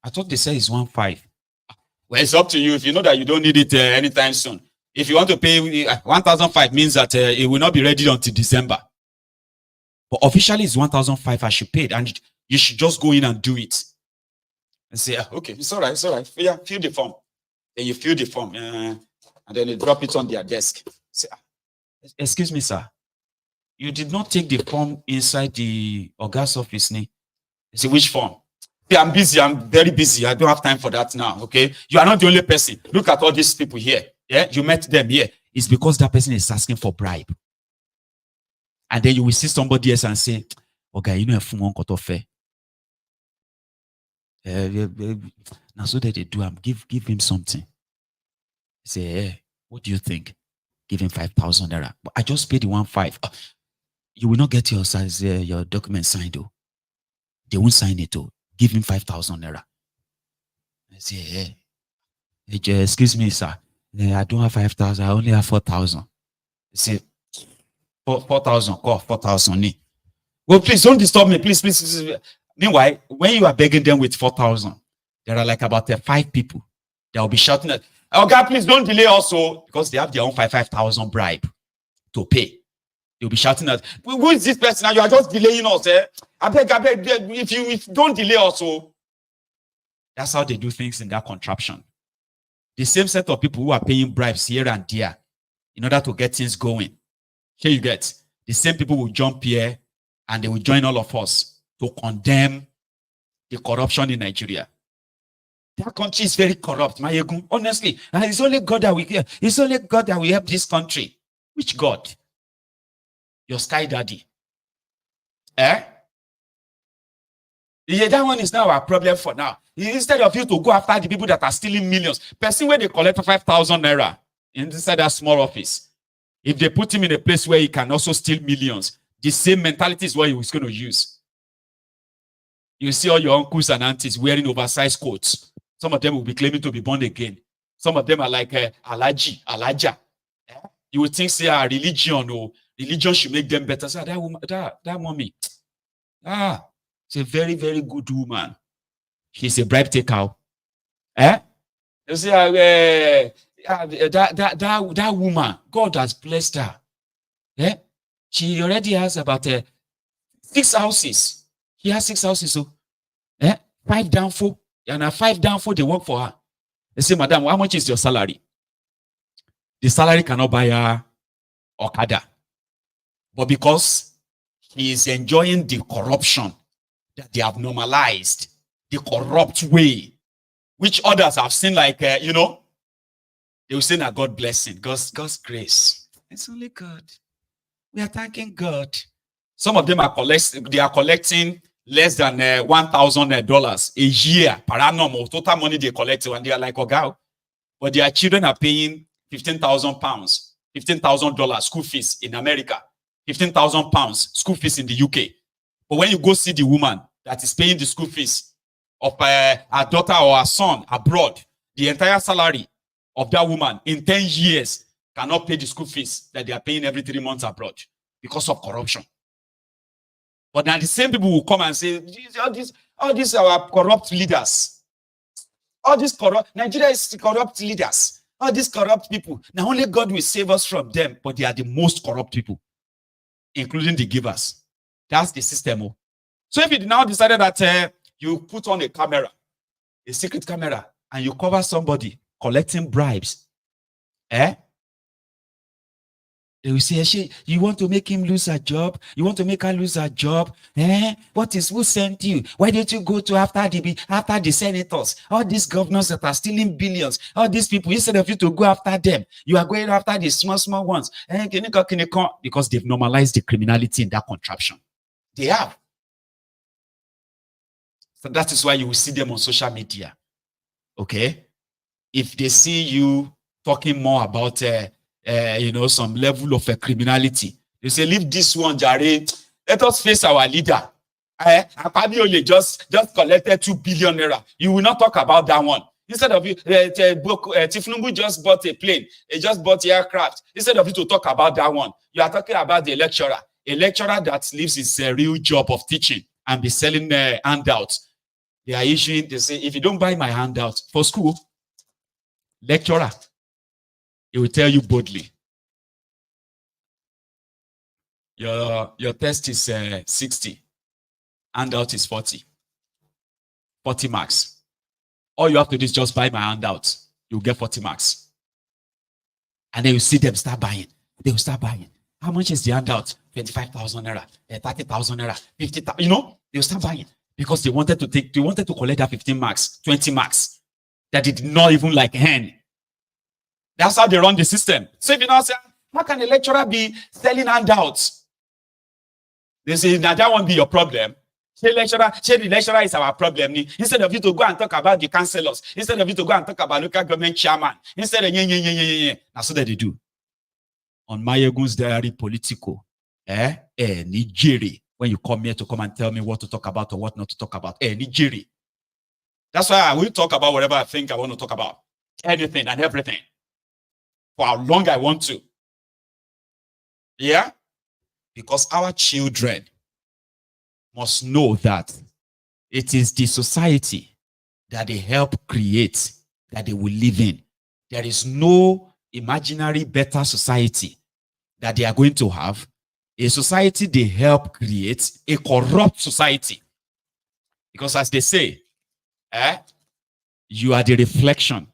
I thought they said it's 1,500. Well, it's up to you. If you know that you don't need it anytime soon. If you want to pay 1,500 means that it will not be ready until December. But officially, it's 1,500 I should pay it, and you should just go in and do it. And say, okay, it's all right, it's all right. Yeah, fill the form. Then you fill the form, and then you drop it on their desk. Say, excuse me, sir. You did not take the form inside the Oga's office, ne? You say, which form? Yeah, I'm busy. I'm very busy. I don't have time for that now, okay? You are not the only person. Look at all these people here. Yeah, you met them here. It's because that person is asking for bribe. And then you will see somebody else and say, okay, you know, if one got off, now so that they do, give him something. Say, hey, what do you think? Give him 5,000 naira. But I just paid the 1,500. You will not get your document signed, though. They won't sign it, though. Give him 5,000 naira. I say, hey, excuse me, sir. I don't have 5,000. I only have 4,000. Say, 4,000, call 4,000. Well, please don't disturb me, please. Meanwhile, when you are begging them with 4,000, there are like about 5 people that will be shouting at, oh God, please don't delay also, because they have their own 5,000 bribe to pay. They'll be shouting at, who is this person? Now you are just delaying us. I beg, if you don't delay also. That's how they do things in that contraption. The same set of people who are paying bribes here and there in order to get things going. Here you get, the same people will jump here and they will join all of us to condemn the corruption in Nigeria. That country is very corrupt, Mayegun. Honestly, and it's only God that will help this country. Which God? Your sky daddy. Yeah, that one is now our problem for now. Instead of you to go after the people that are stealing millions, person where they collect 5,000 naira inside that small office, if they put him in a place where he can also steal millions, the same mentality is what he was going to use. You see all your uncles and aunties wearing oversized coats. Some of them will be claiming to be born again. Some of them are like Alaja. You would think, say, religion should make them better. So that woman, that mommy, she's a very, very good woman. She's a bribe taker. You see, that woman, God has blessed her. She already has about 6 houses. She has 6 houses. So 5 down 4. And 5 down 4, they work for her. They say, madam, how much is your salary? The salary cannot buy her Okada. But because he is enjoying the corruption that they have normalized, the corrupt way, which others have seen like, they will say that God blessing, God's grace. It's only God. We are thanking God. Some of them are collecting less than $1,000 a year per annum of total money they collect, and they are like, oh, but their children are paying £15,000, $15,000 school fees in America, £15,000 school fees in the UK. But when you go see the woman that is paying the school fees of her daughter or her son abroad, the entire salary of that woman in 10 years cannot pay the school fees that they are paying every 3 months abroad because of corruption. But now the same people will come and say, all these are our corrupt leaders. All these corrupt, Nigeria is corrupt leaders. All these corrupt people. Now only God will save us from them, but they are the most corrupt people, including the givers. That's the system. So if you now decided that you put on a camera, a secret camera, and you cover somebody collecting bribes, they will say, you want to make him lose her job? You want to make her lose her job? Who sent you? Why don't you go to after the senators? All these governors that are stealing billions, all these people, instead of you to go after them, you are going after the small ones. Because they've normalized the criminality in that contraption. They have. So that is why you will see them on social media. Okay? If they see you talking more about some level of criminality, they say, leave this one, Jare. Let us face our leader. Akpabio just collected 2 billion naira. You will not talk about that one. Instead of you, thiefnubu just bought a plane. He just bought aircraft. Instead of you to talk about that one, you are talking about the lecturer. A lecturer that leaves his real job of teaching and be selling handouts. They are issuing, they say, if you don't buy my handout for school, lecturer, he will tell you boldly, your test is 60, handout is 40 marks. All you have to do is just buy my handout. You'll get 40 marks. And then you see them start buying. They will start buying. How much is the handout? 25,000 naira, 30,000 naira, 50,000. They will start buying because they wanted to collect that 15 marks, 20 marks that they did not even like hand. That's how they run the system. So if you now say, how can a lecturer be selling handouts? They say, now that won't be your problem. The lecturer is our problem. Instead of you to go and talk about the councillors, instead of you to go and talk about local government chairman, instead of that's what they do. On Mayegun's Diary Politico, Nigeria, when you come here to come and tell me what to talk about or what not to talk about, Nigeria. That's why I will talk about whatever I think I want to talk about. Anything and everything. For how long I want to. Yeah? Because our children must know that it is the society that they help create that they will live in. There is no imaginary better society that they are going to have. A society they help create, a corrupt society. Because as they say, you are the reflection,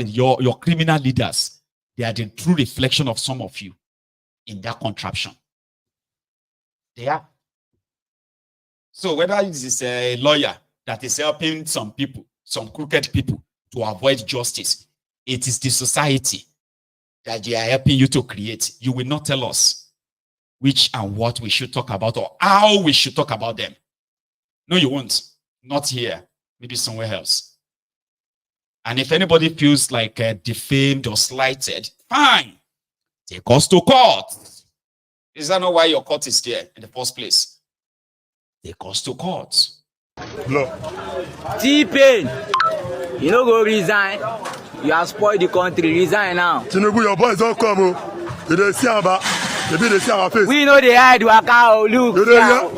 your criminal leaders, they are the true reflection of some of you in that contraption. They are. So whether it is a lawyer that is helping some people, some crooked people to avoid justice, it is the society that they are helping you to create. You will not tell us which and what we should talk about or how we should talk about them. No, you won't. Not here. Maybe somewhere else. And if anybody feels like defamed or slighted, fine. Take us to court. Is that not why your court is there in the first place? Take us to court. Look. T-Pain, you know go resign. You have spoiled the country. Resign now. Tinubu, your boys don't come. You don't see about. They see our face. We know they hide waka. Look,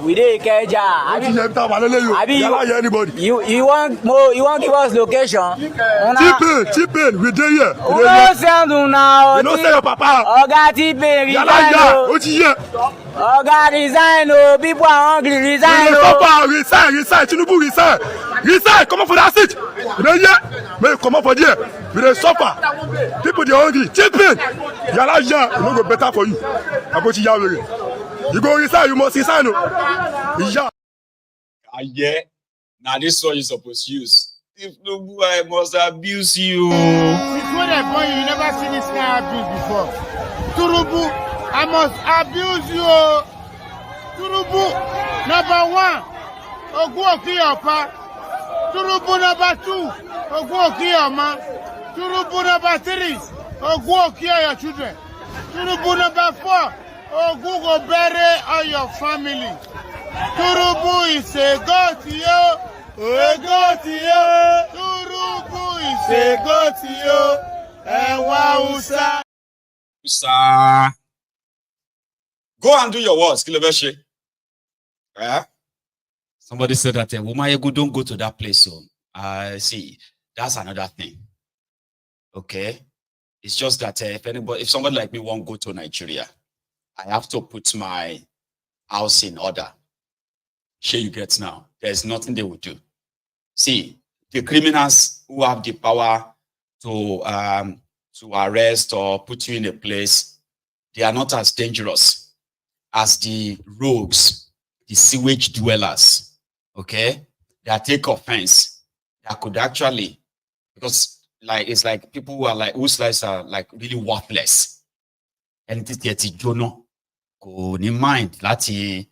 we dey Keja. You want more? You want give us location? T-Pain, we dey here. We don't send you now. You don't send your papa. Oga T-Pain, resign. Oga resign. People are hungry. Resign. Resign. Tinubu resign. Resign. Come on for that seat. You dey here. May come on for there. We dey suffer. People dey hungry. T-Pain, yala ya. You no go better for you. You go resign, you must resign. Yeah. Now this is what you're supposed to use. If no, I must abuse you. Since when I born, you never seen this kind of abuse before. Turubu, I must abuse you. Turubu, number one. Ogun Okiyapa. Tinubu number 2, Ogun Okiyama. Tinubu number 3, Ogun Okiya your children. Tinubu number 4, Ogun go bury all your family. Tinubu is a goat, yo. A goat, yo. Tinubu is a goat, yo. Usa. Go and do your works, Kilobeshi. Yeah. Somebody said that Womayegu don't go to that place. So see, that's another thing. Okay. It's just that if somebody like me won't go to Nigeria, I have to put my house in order. Sure, you get now. There's nothing they will do. See, the criminals who have the power to arrest or put you in a place, they are not as dangerous as the rogues, the sewage dwellers. Okay, that take offense. That could actually, because it's like people who are like whose lives are like really worthless. And it is Jono go in mind that he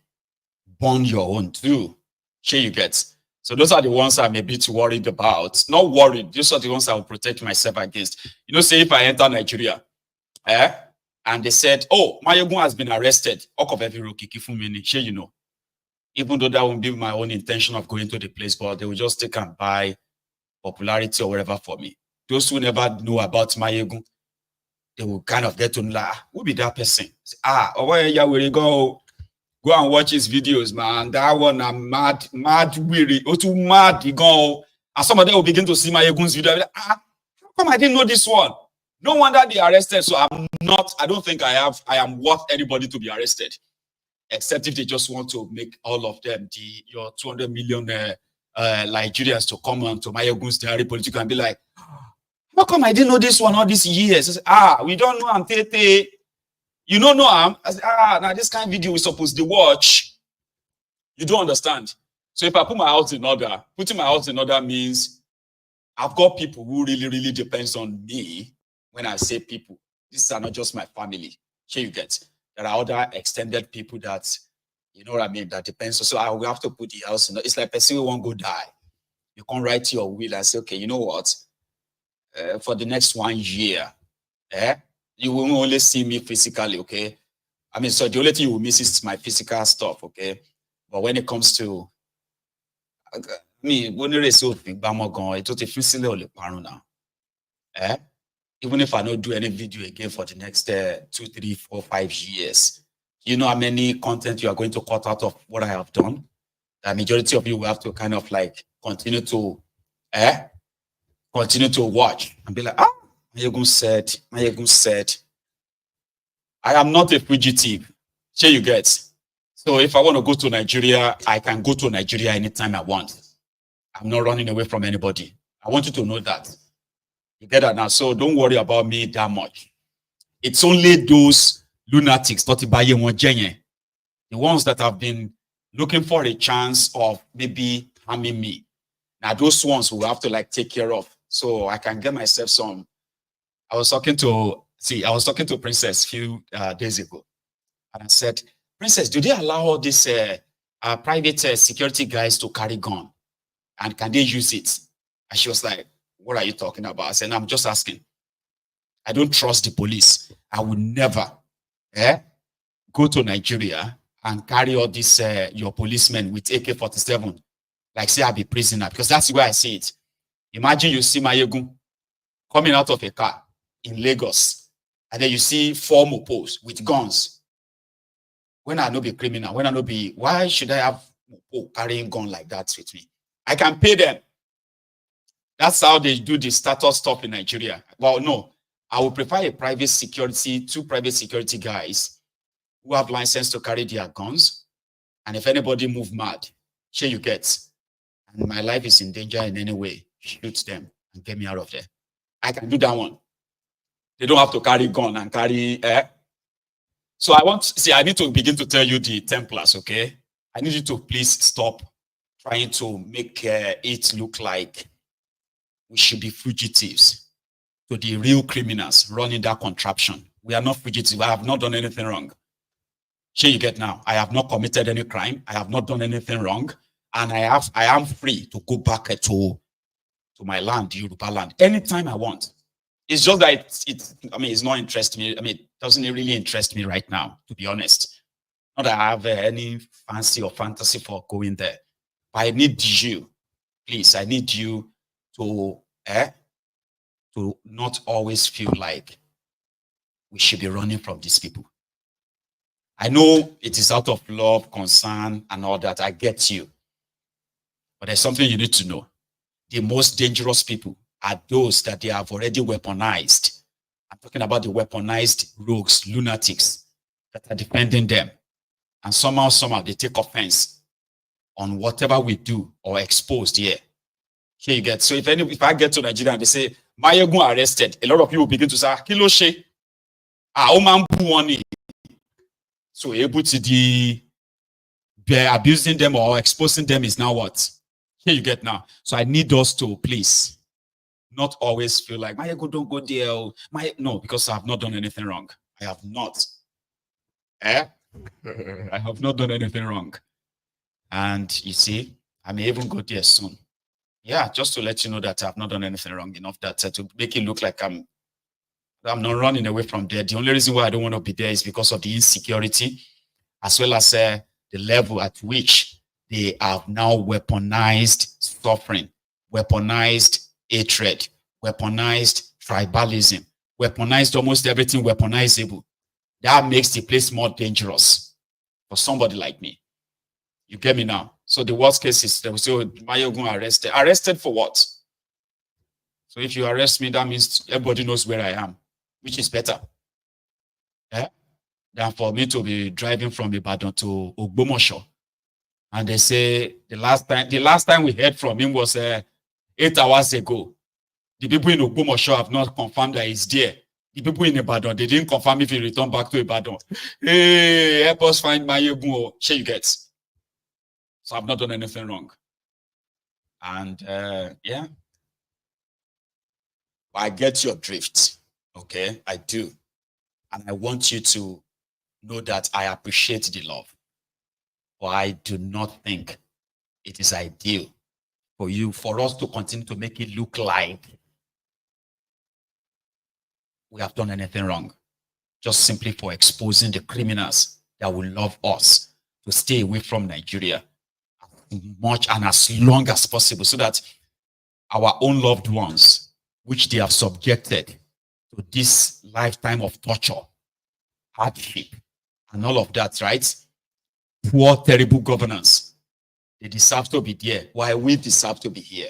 burn your own too. Sure, you get. So those are the ones I'm a bit worried about. Not worried. These are the ones I will protect myself against. You know, say if I enter Nigeria, and they said, "Oh, Mayegun has been arrested." Sure, you know. Even though that won't be my own intention of going to the place, but they will just take and buy popularity or whatever for me. Those who never know about Mayegun, they will kind of get to know, who be that person? Say, where you will go and watch his videos, man. That one, I'm mad, weary, too mad. You go, and some of them will begin to see Mayegun's video. Like, how come I didn't know this one? No wonder they arrested. So I don't think I am worth anybody to be arrested. Except if they just want to make all of them your 200 million Nigerians to come on to Mayegun's diary political and be like, how come I didn't know this one all these years? I say, we don't know Tete. You don't know him. I say, now this kind of video we're supposed to watch. You don't understand. So if I put my house in order, putting my house in order means I've got people who really depends on me. When I say people, these are not just my family. Here you get. There are other extended people that, you know what I mean, that depends. So I will have to put the house in order. It's like a person who won't go die. You can't write your will and say, okay, you know what? For the next 1 year, you will only see me physically, okay? I mean, so the only thing you will miss is my physical stuff, okay? But when it comes to me, when it's so big, it's now. Even if I don't do any video again for the next 2, 3, 4, 5 years, you know how many content you are going to cut out of what I have done? The majority of you will have to kind of like continue to watch and be like, Mayegun said, I am not a fugitive. Here you get. So if I want to go to Nigeria, I can go to Nigeria anytime I want. I'm not running away from anybody. I want you to know that. You get that now? So don't worry about me that much. It's only those lunatics, the ones that have been looking for a chance of maybe harming me. Now those ones will have to like take care of. So I can get myself some. I was talking to Princess a few days ago, and I said, Princess, do they allow all these private security guys to carry gun, and can they use it? And she was like, what are you talking about? I said, no, I'm just asking. I don't trust the police. I will never go to Nigeria and carry all this your policemen with AK-47, like say I'll be prisoner, because that's the way I see it. Imagine you see Mayegun coming out of a car in Lagos, and then you see 4 mopos with guns. When I know be criminal, why should I have mopo carrying gun like that with me? I can pay them. That's how they do the status stuff in Nigeria. Well, no, I would prefer two private security guys who have license to carry their guns. And if anybody move mad, here you get. And my life is in danger in any way, shoot them and get me out of there. I can do that one. They don't have to carry gun and carry So I need to begin to tell you the Templars, okay? I need you to please stop trying to make it look like we should be fugitives to the real criminals running that contraption. We are not fugitives. I have not done anything wrong. Here you get now. I have not committed any crime. I have not done anything wrong. And I am free to go back to my land, Yoruba land, anytime I want. It's just that it's not interesting me. It doesn't really interest me right now, to be honest. Not that I have any fancy or fantasy for going there. But I need you, please. I need you to not always feel like we should be running from these people. I know it is out of love, concern, and all that. I get you. But there's something you need to know. The most dangerous people are those that they have already weaponized. I'm talking about the weaponized rogues, lunatics that are defending them. And somehow they take offense on whatever we do or exposed here. Here you get. So if I get to Nigeria and they say, Mayegun arrested, a lot of people begin to say, Kilo she, so able to be abusing them or exposing them is now what? Here you get now. So I need us to please not always feel like Mayegun don't go there. No, because I have not done anything wrong. I have not. I have not done anything wrong. And you see, I may even go there soon. Yeah, just to let you know that I've not done anything wrong enough that to make it look like I'm not running away from there. The only reason why I don't want to be there is because of the insecurity, as well as the level at which they have now weaponized suffering, weaponized hatred, weaponized tribalism, weaponized almost everything weaponizable. That makes the place more dangerous for somebody like me. You get me now? So the worst case is they will say, Mayegun arrested. Arrested for what? So if you arrest me, that means everybody knows where I am, which is better. Than for me to be driving from Ibadan to Ogbomosho. And they say the last time we heard from him was 8 hours ago. The people in Ogbomosho have not confirmed that he's there. The people in Ibadan, they didn't confirm if he returned back to Ibadan. Hey, help us find Mayegun. Share you get. So I've not done anything wrong. And yeah. I get your drift. Okay, I do. And I want you to know that I appreciate the love. But I do not think it is ideal for us to continue to make it look like we have done anything wrong. Just simply for exposing the criminals that will love us to stay away from Nigeria as much and as long as possible, so that our own loved ones, which they have subjected to this lifetime of torture, hardship, and all of that, right? Poor, terrible governance. They deserve to be there, while we deserve to be here.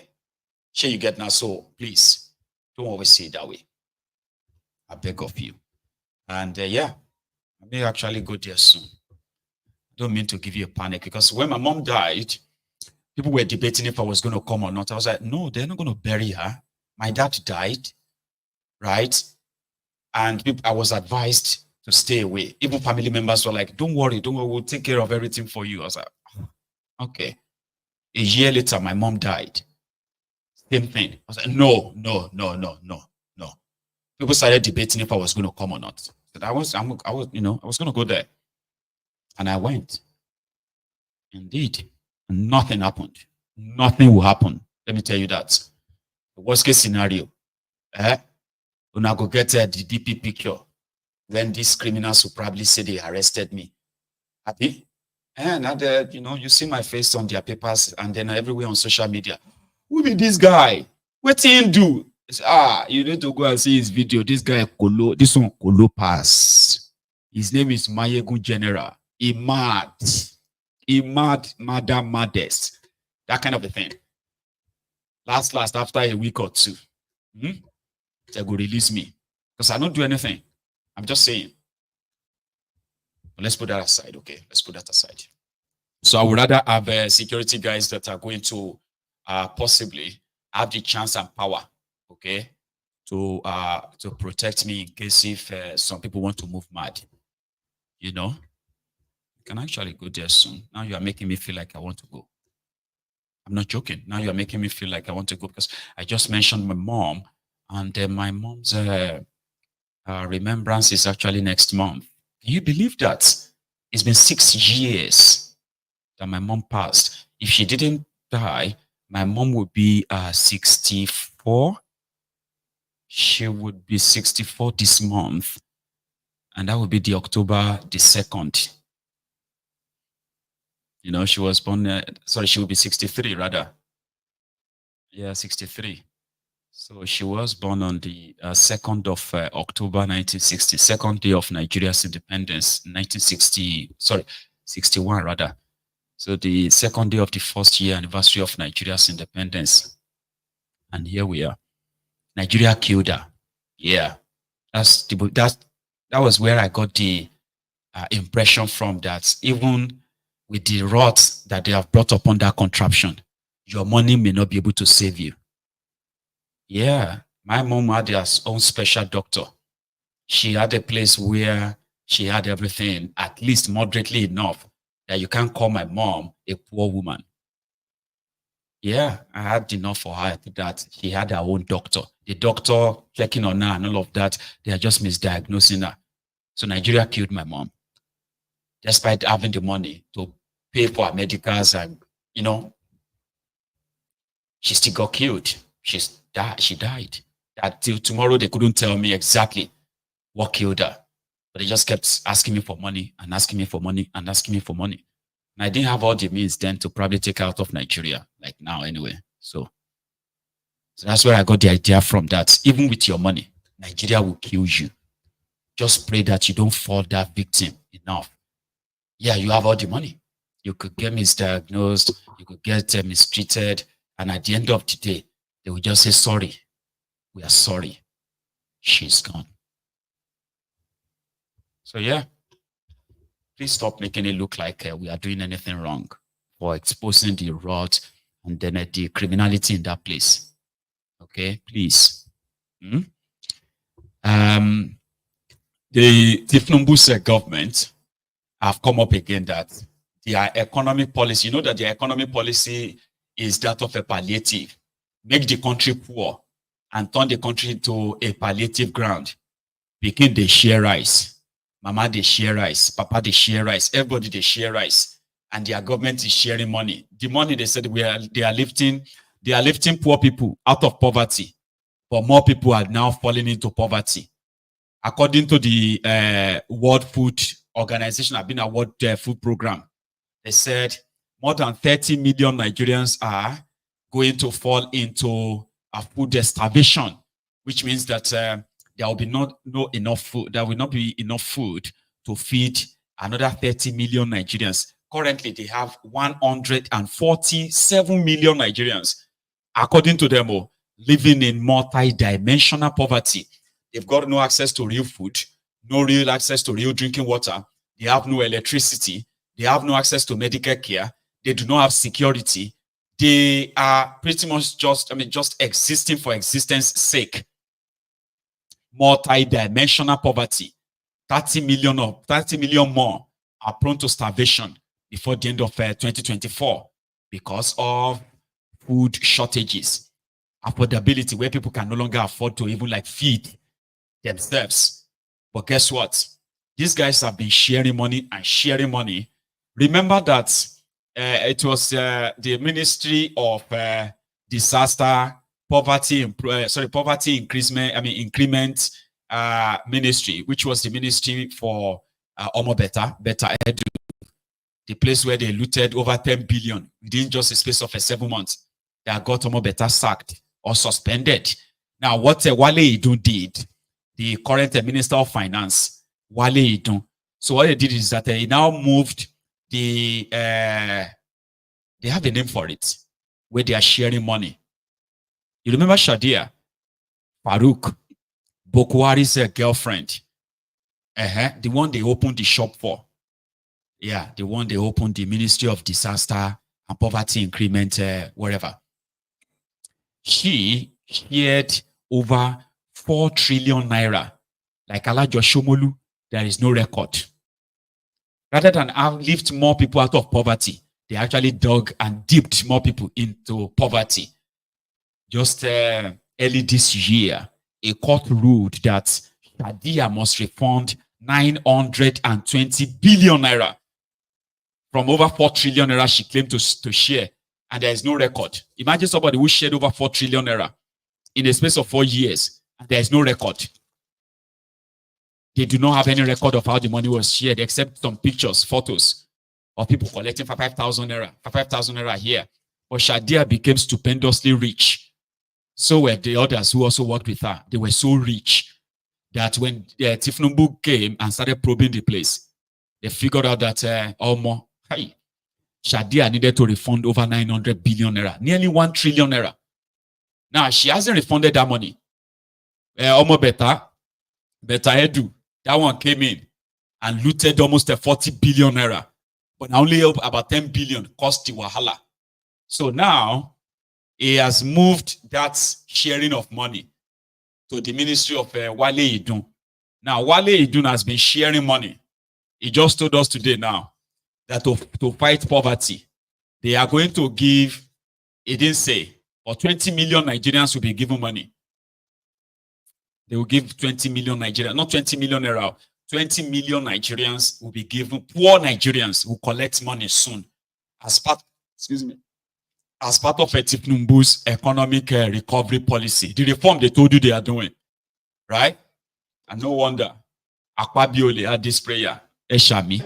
Sure, you get now. So please, don't always say it that way. I beg of you. And yeah, I may actually go there soon. I don't mean to give you a panic, because when my mom died, people were debating if I was going to come or not. I was like, no, they're not going to bury her. My dad died, right? And I was advised to stay away. Even family members were like, don't worry, we'll take care of everything for you. I was like, okay. A year later, my mom died. Same thing. I was like, no. People started debating if I was going to come or not. But I was going to go there. And I went. Indeed. And nothing happened. Nothing will happen. Let me tell you that. The worst case scenario. When I go get the DP picture, then these criminals will probably say they arrested me. Happy? And you see my face on their papers and then everywhere on social media. Who be this guy? What did he do? You need to go and see his video. This guy, this one, Kolo Pass. His name is Mayegun General. He mad, madam maddest. That kind of a thing. Last, after a week or two, they will release me. Because I don't do anything. I'm just saying. But let's put that aside, okay? Let's put that aside. So I would rather have security guys that are going to possibly have the chance and power, okay, to protect me in case if some people want to move mad. You know? You can actually go there soon. Now you are making me feel like I want to go. I'm not joking. Now you are making me feel like I want to go, because I just mentioned my mom, and my mom's remembrance is actually next month. Can you believe that? It's been 6 years that my mom passed. If she didn't die, my mom would be 64. She would be 64 this month. And that would be the October the 2nd. You know, she was born, sorry, she would be 63 rather. Yeah, 63. So she was born on the 2nd of October 1960, second day of Nigeria's independence, 1960, sorry, 61 rather. So the second day of the first year anniversary of Nigeria's independence. And here we are. Nigeria killed her. Yeah, that was where I got the impression from, that even with the wrath that they have brought upon that contraption, your money may not be able to save you. Yeah, my mom had her own special doctor. She had a place where she had everything, at least moderately enough that you can't call my mom a poor woman. Yeah, I had enough for her that she had her own doctor. The doctor checking on her and all of that, they are just misdiagnosing her. So Nigeria killed my mom, despite having the money to pay for her medicals, and you know, she still got killed. She died. Until tomorrow, they couldn't tell me exactly what killed her, but they just kept asking me for money and asking me for money and asking me for money. And I didn't have all the means then to probably take her out of Nigeria, like now anyway. So that's where I got the idea from, that even with your money, Nigeria will kill you. Just pray that you don't fall that victim enough. Yeah, you have all the money. You could get misdiagnosed, you could get mistreated, and at the end of the day, they will just say, sorry, we are sorry. She's gone. So yeah, please stop making it look like we are doing anything wrong for exposing the rot and then the criminality in that place. Okay, please. The thiefnubu government have come up again that their economic policy, you know that their economic policy is that of a palliative. Make the country poor and turn the country to a palliative ground. Begin they share rice. Mama they share rice. Papa they share rice. Everybody they share rice. And their government is sharing money. The money they said they are lifting poor people out of poverty. But more people are now falling into poverty. According to the World Food Organization, I've been a World Food Program, they said more than 30 million Nigerians are going to fall into a food starvation, which means that there will be no enough food. There will not be enough food to feed another 30 million Nigerians. Currently, they have 147 million Nigerians, according to them, living in multi-dimensional poverty. They've got no access to real food, no real access to real drinking water. They have no electricity. They have no access to medical care. They do not have security. They are pretty much just existing for existence sake. Multi-dimensional poverty. 30 million more are prone to starvation before the end of 2024 because of food shortages, affordability, where people can no longer afford to even feed themselves. But guess what? These guys have been sharing money and sharing money. Remember that it was the Ministry of Disaster, Poverty Increment Ministry, which was the Ministry for Better Edu, the place where they looted over 10 billion within just a space of 7 months. They got Better sacked or suspended. Now, what Wale Idun did, the current Minister of Finance, Wale Idun, so what they did is that they now moved they have a name for it, where they are sharing money. You remember Shadia Farouk, Bokwari's girlfriend, the one they opened the shop for. Yeah, the one they opened the Ministry of Disaster and Poverty Increment, wherever. She shared over 4 trillion naira. Like Alajo Shomolu, there is no record. Rather than lift more people out of poverty, they actually dug and dipped more people into poverty. Just early this year, a court ruled that Shadia must refund 920 billion naira from over 4 trillion naira she claimed to share, and there is no record. Imagine somebody who shared over 4 trillion naira in a space of 4 years, and there is no record. They do not have any record of how the money was shared, except some pictures, photos of people collecting for 5,000 naira here. But Shadia became stupendously rich. So were the others who also worked with her. They were so rich that when thiefnubu came and started probing the place, they figured out that Shadia needed to refund over 900 billion naira, nearly 1 trillion naira. Now, she hasn't refunded that money. Beta Edu, that one came in and looted almost 40 billion naira, but only about 10 billion cost the wahala. So now, he has moved that sharing of money to the ministry of Wale Idun. Now, Wale Idun has been sharing money. He just told us today now that to fight poverty, they are going to give, he didn't say, or 20 million Nigerians will be given money. They will give 20 million Nigerians, not 20 million naira, 20 million Nigerians will be given, poor Nigerians will collect money soon as part, as part of a thiefnubu's economic recovery policy. The reform they told you they are doing, right? And no wonder Akwabiole had this prayer, Eshami.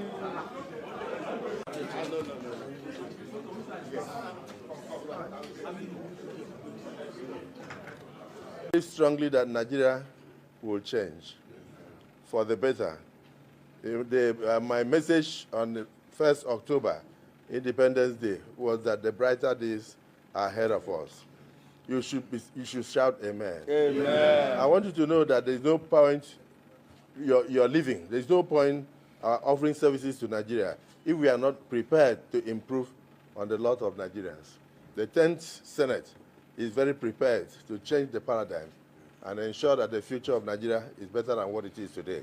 Strongly that Nigeria will change for the better. My message on the 1st October, Independence Day, was that the brighter days are ahead of us. You should shout amen. Amen. I want you to know that there's no point you're living. There's no point offering services to Nigeria if we are not prepared to improve on the lot of Nigerians. The 10th Senate is very prepared to change the paradigm and ensure that the future of Nigeria is better than what it is today.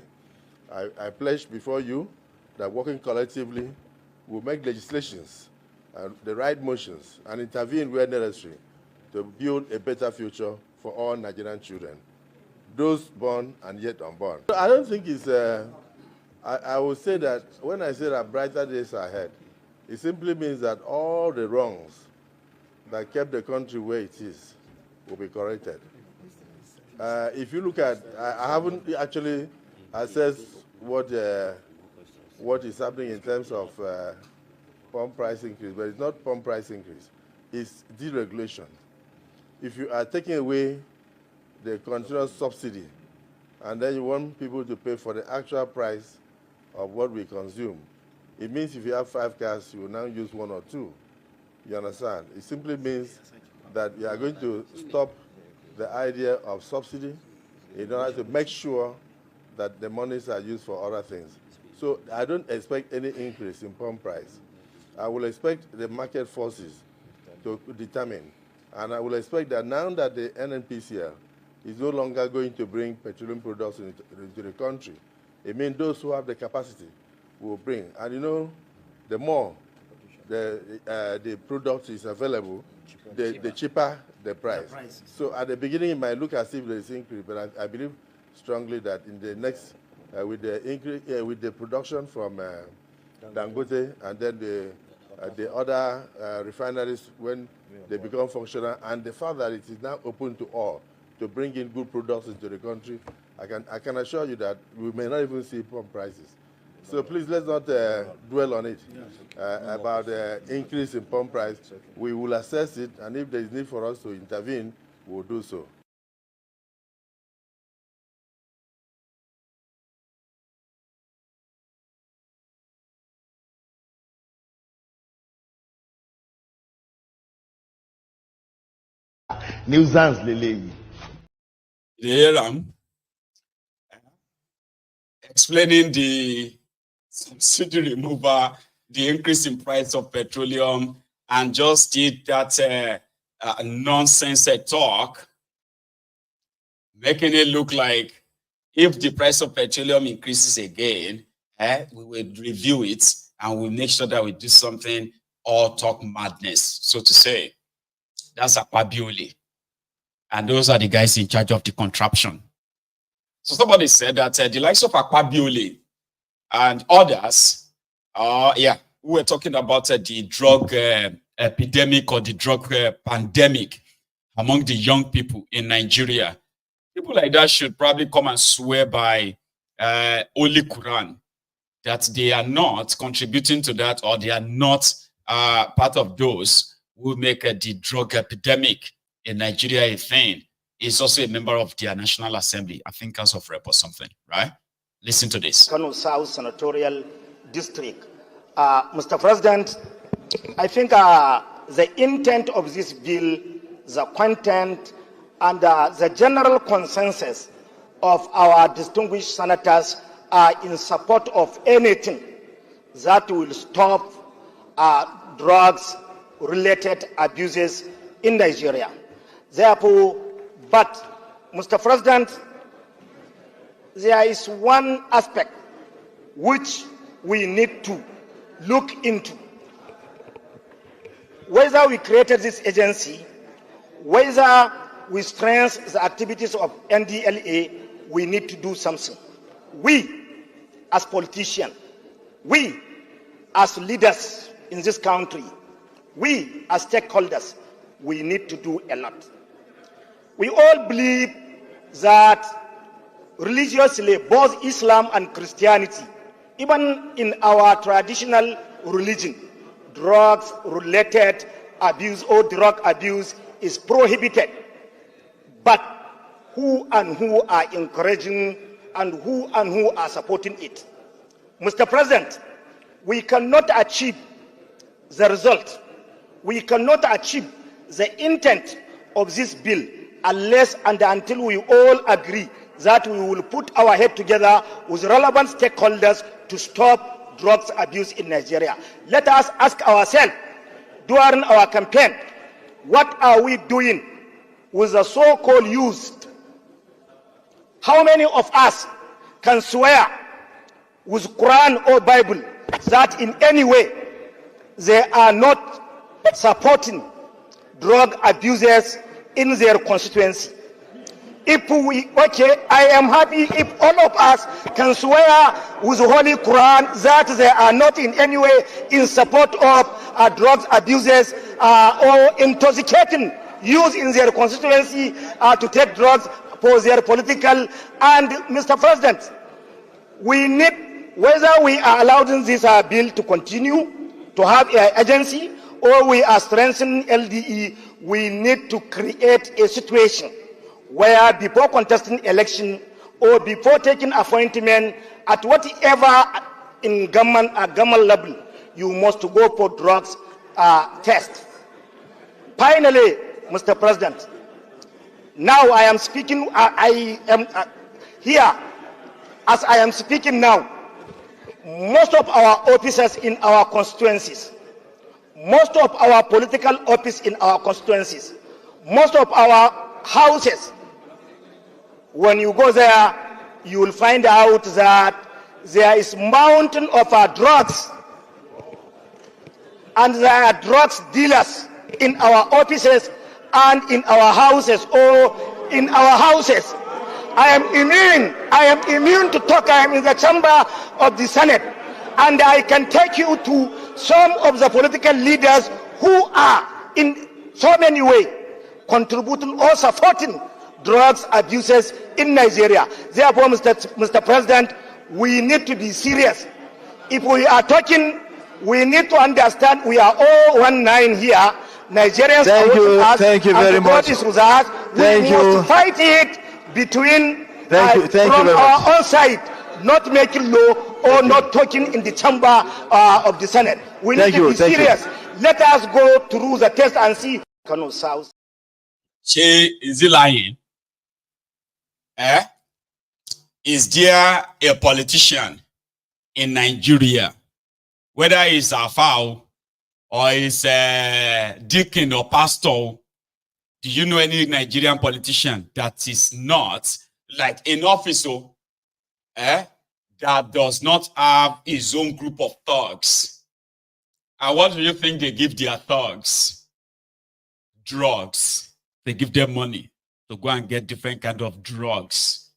I pledge before you that working collectively, we'll make legislations, the right motions, and intervene where necessary to build a better future for all Nigerian children, those born and yet unborn. So I don't think it's, I would say that when I say that brighter days are ahead, it simply means that all the wrongs that kept the country where it is will be corrected. If you look at, I haven't actually assessed what is happening in terms of pump price increase, but it's not pump price increase, it's deregulation. If you are taking away the continuous subsidy and then you want people to pay for the actual price of what we consume, it means if you have 5 cars, you will now use 1 or 2. You understand? It simply means that you are going to stop the idea of subsidy in order to make sure that the monies are used for other things. So I don't expect any increase in pump price. I will expect the market forces to determine. And I will expect that now that the NNPCL is no longer going to bring petroleum products into the country, it means those who have the capacity will bring. And you know, the more the product is available, the cheaper the price. So at the beginning, it might look as if there is increase, but I believe strongly that in the next, with the production from Dangote and then the other refineries when they become functional, and the fact that it is now open to all to bring in good products into the country, I can assure you that we may not even see pump prices. So please, let's not dwell on it about the increase in pump price. We will assess it, and if there is need for us to intervene, we will do so. Nuisance lele. Explaining the subsidy removal, the increase in price of petroleum, and just did that nonsense talk, making it look like if the price of petroleum increases again, we will review it and we'll make sure that we do something or talk madness, so to say. That's Akwabiole. And those are the guys in charge of the contraption. So somebody said that the likes of Akwabiole and others, we were talking about the drug epidemic or the drug pandemic among the young people in Nigeria. People like that should probably come and swear by Holy Qur'an that they are not contributing to that, or they are not part of those who make the drug epidemic in Nigeria a thing. He's also a member of their National Assembly, I think House of Rep or something, right? Listen to this. Kano South Senatorial District. Mr. President, I think the intent of this bill, the content, and the general consensus of our distinguished senators are in support of anything that will stop drugs-related abuses in Nigeria. Therefore, but, Mr. President, there is one aspect which we need to look into. Whether we created this agency, whether we strengthen the activities of NDLA, we need to do something. We, as politicians, we, as leaders in this country, we, as stakeholders, we need to do a lot. We all believe that religiously, both Islam and Christianity, even in our traditional religion, drugs-related abuse or drug abuse is prohibited. But who are encouraging and who are supporting it? Mr. President, we cannot achieve the result. We cannot achieve the intent of this bill unless and until we all agree that we will put our head together with relevant stakeholders to stop drugs abuse in Nigeria. Let us ask ourselves during our campaign, what are we doing with the so-called youth? How many of us can swear with Quran or Bible that in any way they are not supporting drug abusers in their constituency? If we, okay, I am happy if all of us can swear with the Holy Quran that they are not in any way in support of drug abusers or intoxicating youth in their constituency to take drugs for their political. And Mr. President, we need, whether we are allowing this bill to continue to have an agency or we are strengthening LDE, we need to create a situation where before contesting election or before taking appointment at whatever in government level, you must go for drugs test. Finally, Mr. President, now I am speaking, I am here, as I am speaking now, most of our officers in our constituencies, most of our political office in our constituencies, most of our houses, when you go there, you will find out that there is mountain of drugs, and there are drugs dealers in our offices and in our houses or in our houses. I am immune to talk. I am in the chamber of the Senate, and I can take you to some of the political leaders who are in so many ways contributing or supporting drugs abuses in Nigeria. Therefore, Mr. President, we need to be serious. If we are talking, we need to understand we are all 19 here. Nigerians are watching us. Thank you very much. God is with us. We must fight it between from our own side, not making law or not talking in the chamber of the Senate. We need to be serious. Let us go through the test and see. Kano South. Is he lying? Is there a politician in Nigeria, whether it's a foul or it's a deacon or pastor? Do you know any Nigerian politician that is not like an officer that does not have his own group of thugs? And what do you think they give their thugs? Drugs. They give them money to go and get different kind of drugs.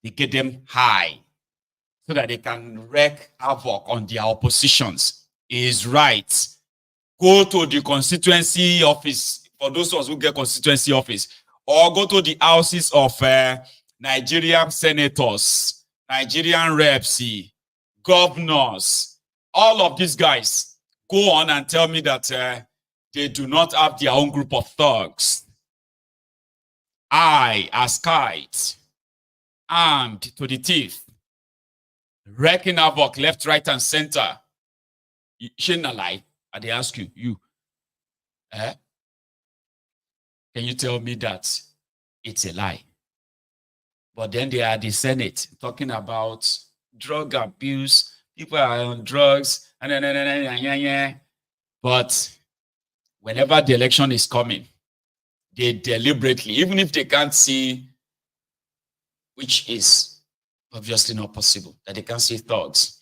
They get them high so that they can wreak havoc on their oppositions is right. Go to the constituency office, for those ones who get constituency office, or go to the houses of Nigerian senators, Nigerian reps, governors, all of these guys. Go on and tell me that they do not have their own group of thugs. I, as kite, armed to the teeth, wrecking havoc left, right, and center. Shouldn't I lie? And they ask you, can you tell me that it's a lie? But then they are the Senate talking about drug abuse, people are on drugs, but whenever the election is coming, they deliberately, even if they can't see, which is obviously not possible, that they can't see thugs,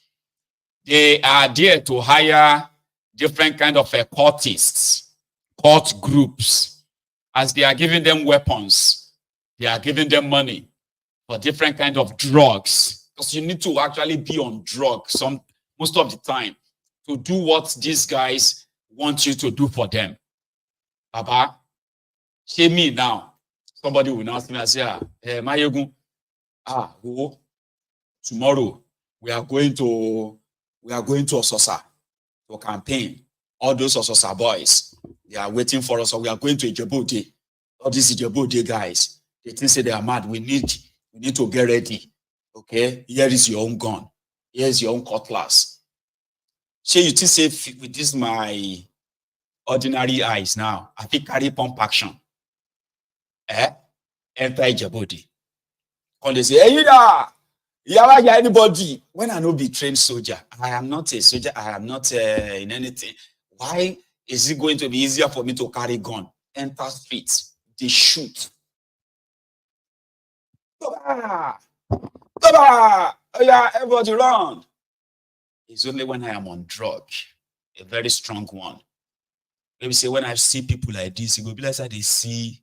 they are there to hire different kind of cultists, cult groups. As they are giving them weapons, they are giving them money for different kind of drugs. Because you need to actually be on drugs most of the time to do what these guys want you to do for them. Baba, say me now. Somebody will ask me and say, Mayegun, tomorrow we are going to Ososa to campaign. All those Ososa boys, they are waiting for us, or we are going to Ijebu-Ode. All these Ijebu-Ode guys, they think say they are mad. We need to get ready. Okay, here is your own gun. Here is your own cutlass. So you think say with this my ordinary eyes now, I think carry pump action. Enter Ijebu-Ode. When they say, hey, anybody, when I no be trained soldier, I am not a soldier, I am not in anything. Why is it going to be easier for me to carry gun? Enter streets, they shoot. Oh yeah, everybody run. It's only when I am on drug, a very strong one. Maybe say when I see people like this, it will be like they see,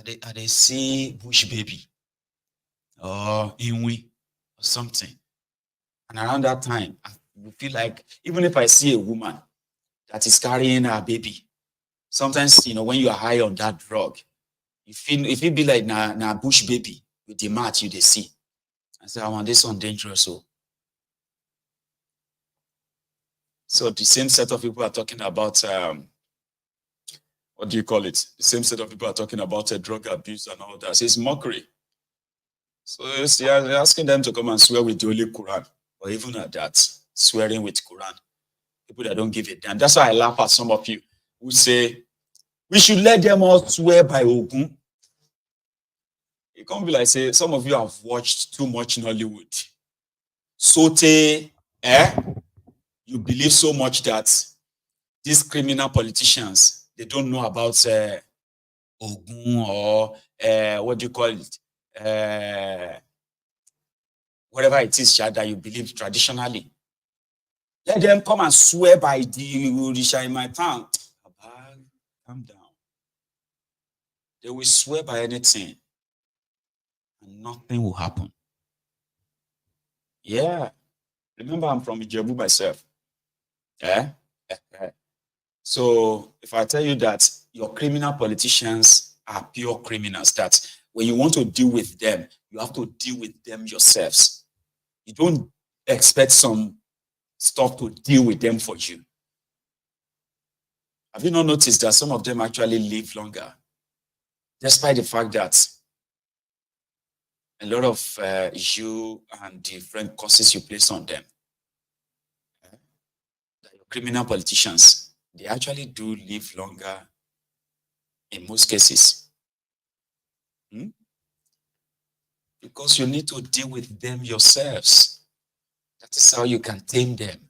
they see bush baby or Inwi or something. And around that time, I feel like even if I see a woman that is carrying her baby, sometimes, when you are high on that drug, you feel, if it be like na bush baby with the mat you they see. I say, I want this one dangerous. So the same set of people are talking about, what do you call it? The same set of people are talking about drug abuse and all that. So it's mockery. So you're asking them to come and swear with the Holy Qur'an, or even at that, swearing with Qur'an. People that don't give a damn. That's why I laugh at some of you who say, we should let them all swear by Ogun. It can't be like, say, some of you have watched too much Nollywood. Sote, you believe so much that these criminal politicians, they don't know about Ogun or what do you call it? Whatever it is that you believe traditionally. Let them come and swear by the Orisha in my town. Calm down. They will swear by anything and nothing will happen. Yeah. Remember, I'm from Ijebu myself. So if I tell you that your criminal politicians are pure criminals, that when you want to deal with them, you have to deal with them yourselves. You don't expect some stuff to deal with them for you. Have you not noticed that some of them actually live longer, despite the fact that a lot of you and different curses you place on them? Your criminal politicians, they actually do live longer in most cases. Because you need to deal with them yourselves. That is how you can tame them.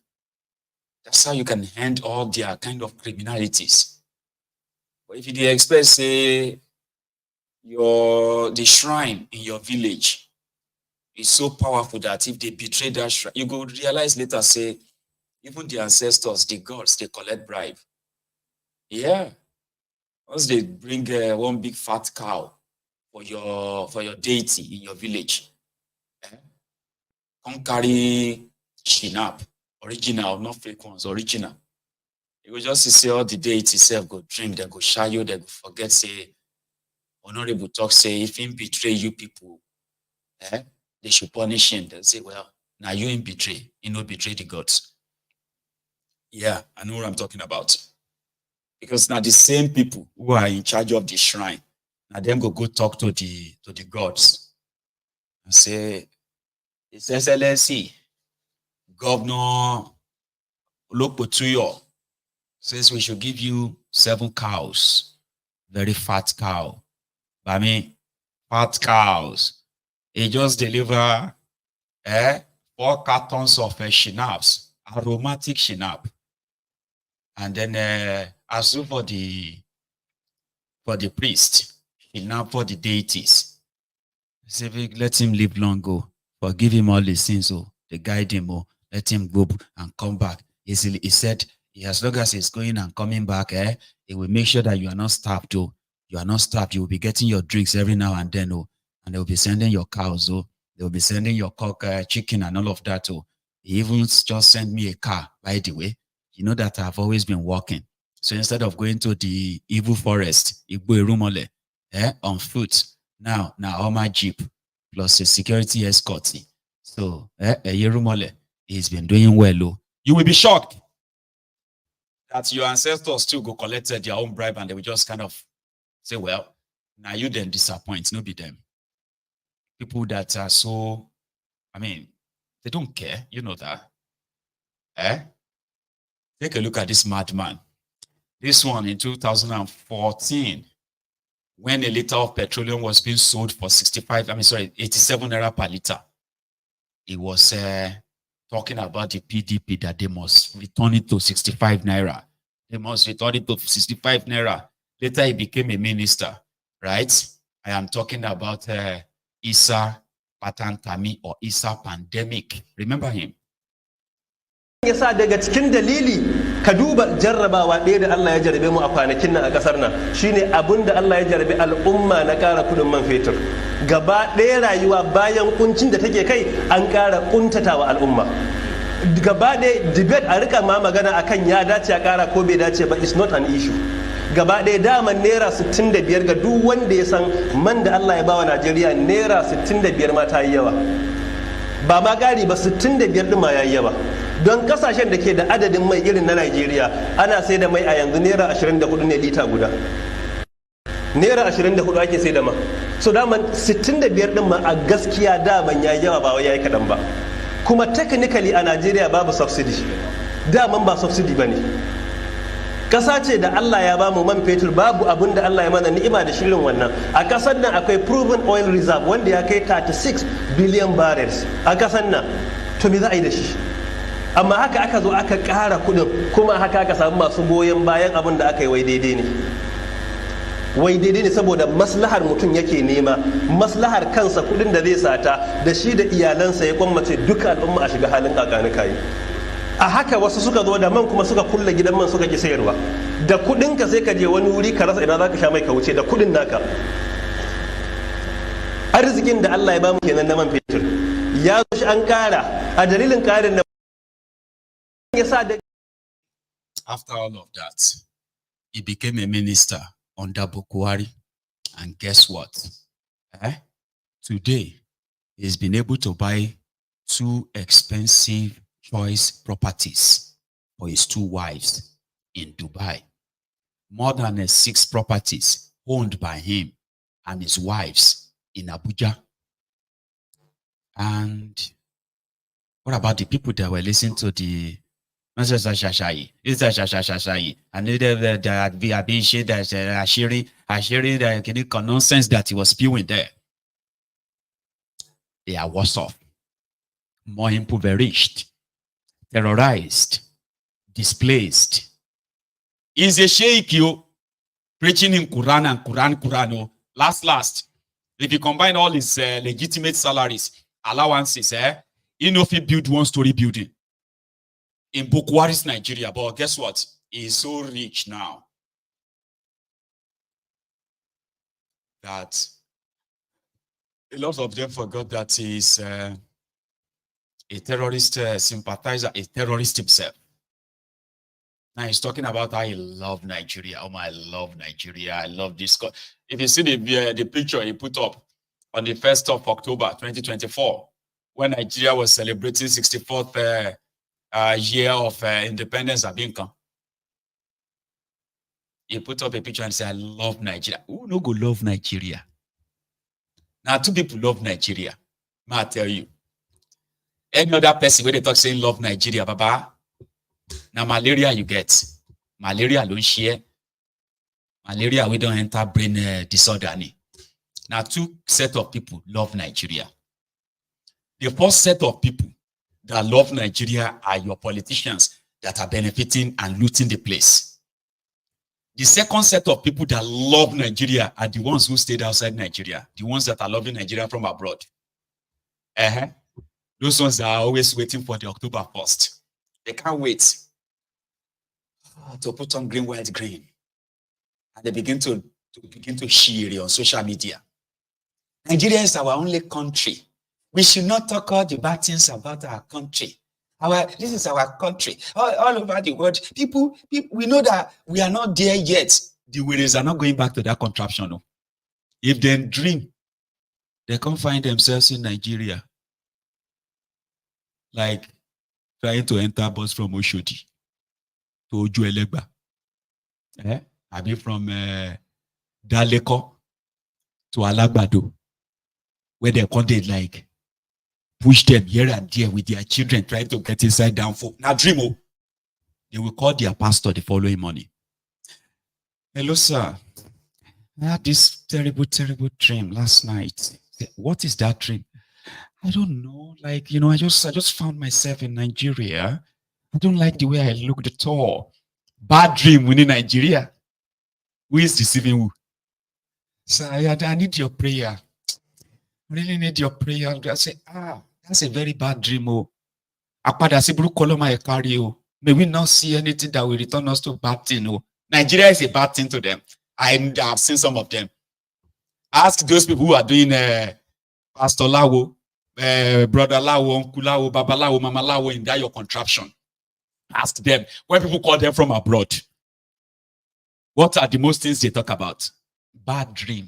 That's how you can end all their kind of criminalities. But if you expect, say, the shrine in your village is so powerful that if they betray that shrine, you go realize later, say, even the ancestors, the gods, they collect bribe. Yeah. Once they bring one big fat cow for your deity in your village, come carry shinap, Original, not fake ones, original. You go just see all the deity itself go drink, they go shy you, they go forget, say, honorable talk, say, if him betray you people, they should punish him. They'll say, well, now you him betray, you know, betray the gods. Yeah, I know what I'm talking about. Because now the same people who are in charge of the shrine, now them go talk to the gods and say, His Excellency, Governor Lopotuyo says we should give you 7 cows, very fat cow. But I mean, fat cows. He just deliver 4 cartons of schnapps, aromatic schnapps. And then as for the priest, schnapps for the deities. Say, let him live long go. Forgive him all his sins, so they guide him, let him go and come back. He said, as long as he's going and coming back, he will make sure that you are not starved, though. You are not starved. You will be getting your drinks every now and then, and they will be sending your cows, they will be sending your cock, chicken, and all of that, He even just sent me a car, by the way. You know that I've always been walking. So instead of going to the evil forest, on foot, now all my jeep plus a security escort. So he's been doing well. You will be shocked that your ancestors too go collected their own bribe and they will just kind of say, well, now you then disappoint, no be them. People that are so, I mean, they don't care, you know that. Take a look at this madman. This one in 2014, when a liter of petroleum was being sold for 87 naira per liter. He was talking about the PDP that they must return it to 65 naira. They must return it to 65 naira. Later he became a minister, right? I am talking about Isa Patantami or Isa Pandemic. Remember him? Yasa daga cikin dalili ka duba jarrabawa ɗaya da Allah ya jarabe mu a kwanakin nan a ƙasar nan shine abin da Allah ya jarabe al'umma na ƙara kuɗin man fetur. Gaba ɗaya rayuwa bayan kuncin da take kai an ƙara ƙuntatawa al'umma. Gaba ɗaya debate a rika ma magana akan ya dace a ƙara ko bai dace ba is not an issue. Gaba ɗaya daman naira 65 ga duk wanda ya san man da Allah ya bawa Najeriya naira 65 ma ta yi yawa. Ba ma gari ba 65 ɗin ma ya yi yawa. Don kasashen da ke da adadin mai irin na Najeriya ana sai da mai a yanzu naira 24 ne lita guda. Naira 24 ake sai da ma. So daman 65 din ma a gaskiya daman ya yawa ba wai yayi kadan ba. Kuma technically a Najeriya babu subsidy. Daman ba subsidy bane. Kasa ce da Allah ya bamu man fetur babu abin da Allah ya mana ni'ima da shirin wannan. A kasar nan akwai proven oil reserve wanda ya kai 36 billion barrels a kasar nan. To me za a yi da shi? Amma haka aka zo aka ƙara kuɗin kuma haka aka samu masu goyon bayan abin da aka yi wai daidai ne. Wai daidai ne saboda maslahar mutum yake nema, maslahar kansa kuɗin da zai sata da shi da iyalansa ya kwammace duka al'umma a shiga halin kakani kayi. A haka wasu suka zo da man kuma suka kulle gidan man suka ki sayarwa. Da kuɗinka sai ka je wani wuri ka rasa ina za ka sha mai ka wuce da kuɗin naka. Arzikin da Allah ya bamu kenan na man fetur. Ya zo shi an ƙara a dalilin ƙarin da after all of that, he became a minister under Buhari. And guess what? Today, he's been able to buy 2 expensive choice properties for his 2 wives in Dubai. More than 6 properties owned by him and his wives in Abuja. And what about the people that were listening to the and they are being shared sharing the nonsense that he was spewing there? They are worse off, more impoverished, terrorized, displaced. He's a sheikh, you preaching in Qur'an and Qur'an. Last, if you combine all his legitimate salaries, allowances, he no fit build 1-story building in Bukhari's Nigeria. But guess what? He's so rich now that a lot of them forgot that he's a terrorist sympathizer, a terrorist himself. Now he's talking about how he loves Nigeria. Oh my, I love Nigeria. I love this. If you see the picture he put up on the 1st of October, 2024, when Nigeria was celebrating 64th year of independence of income, he put up a picture and said, I love Nigeria. Who no go love Nigeria? Now, two people love Nigeria. May I tell you? Any other person where they talk saying love Nigeria, Baba, now malaria you get. Malaria don't share. Malaria, we don't enter brain disorder. Now, two set of people love Nigeria. The first set of people that love Nigeria are your politicians that are benefiting and looting the place. The second set of people that love Nigeria are the ones who stayed outside Nigeria, the ones that are loving Nigeria from abroad. Those ones that are always waiting for the October 1st. They can't wait to put on green, white, green. And they begin to share on social media. Nigeria is our only country. We should not talk all the bad things about our country. This is our country. All over the world, people, we know that we are not there yet. The winners are not going back to that contraption. No. If they dream, they can't find themselves in Nigeria. Like trying to enter a bus from Oshodi to Ojuelegba. I mean from Daleko to Alagbado, where they content like push them here and there with their children trying to get inside downfall. Now dream, they will call their pastor the following morning. Hello, sir. I had this terrible, terrible dream last night. What is that dream? I don't know. Like, I just found myself in Nigeria. I don't like the way I looked at all. Bad dream within Nigeria. Who is deceiving who? So I need your prayer. I really need your prayer. I say, that's a very bad dream. May we not see anything that will return us to bad thing. Nigeria is a bad thing to them. I've seen some of them. Ask those people who are doing Pastor Lawo, Brother Lawo, Uncle Lawo, Baba Lawo, Mama Lawo in that your contraption. Ask them. When people call them from abroad, what are the most things they talk about? Bad dream.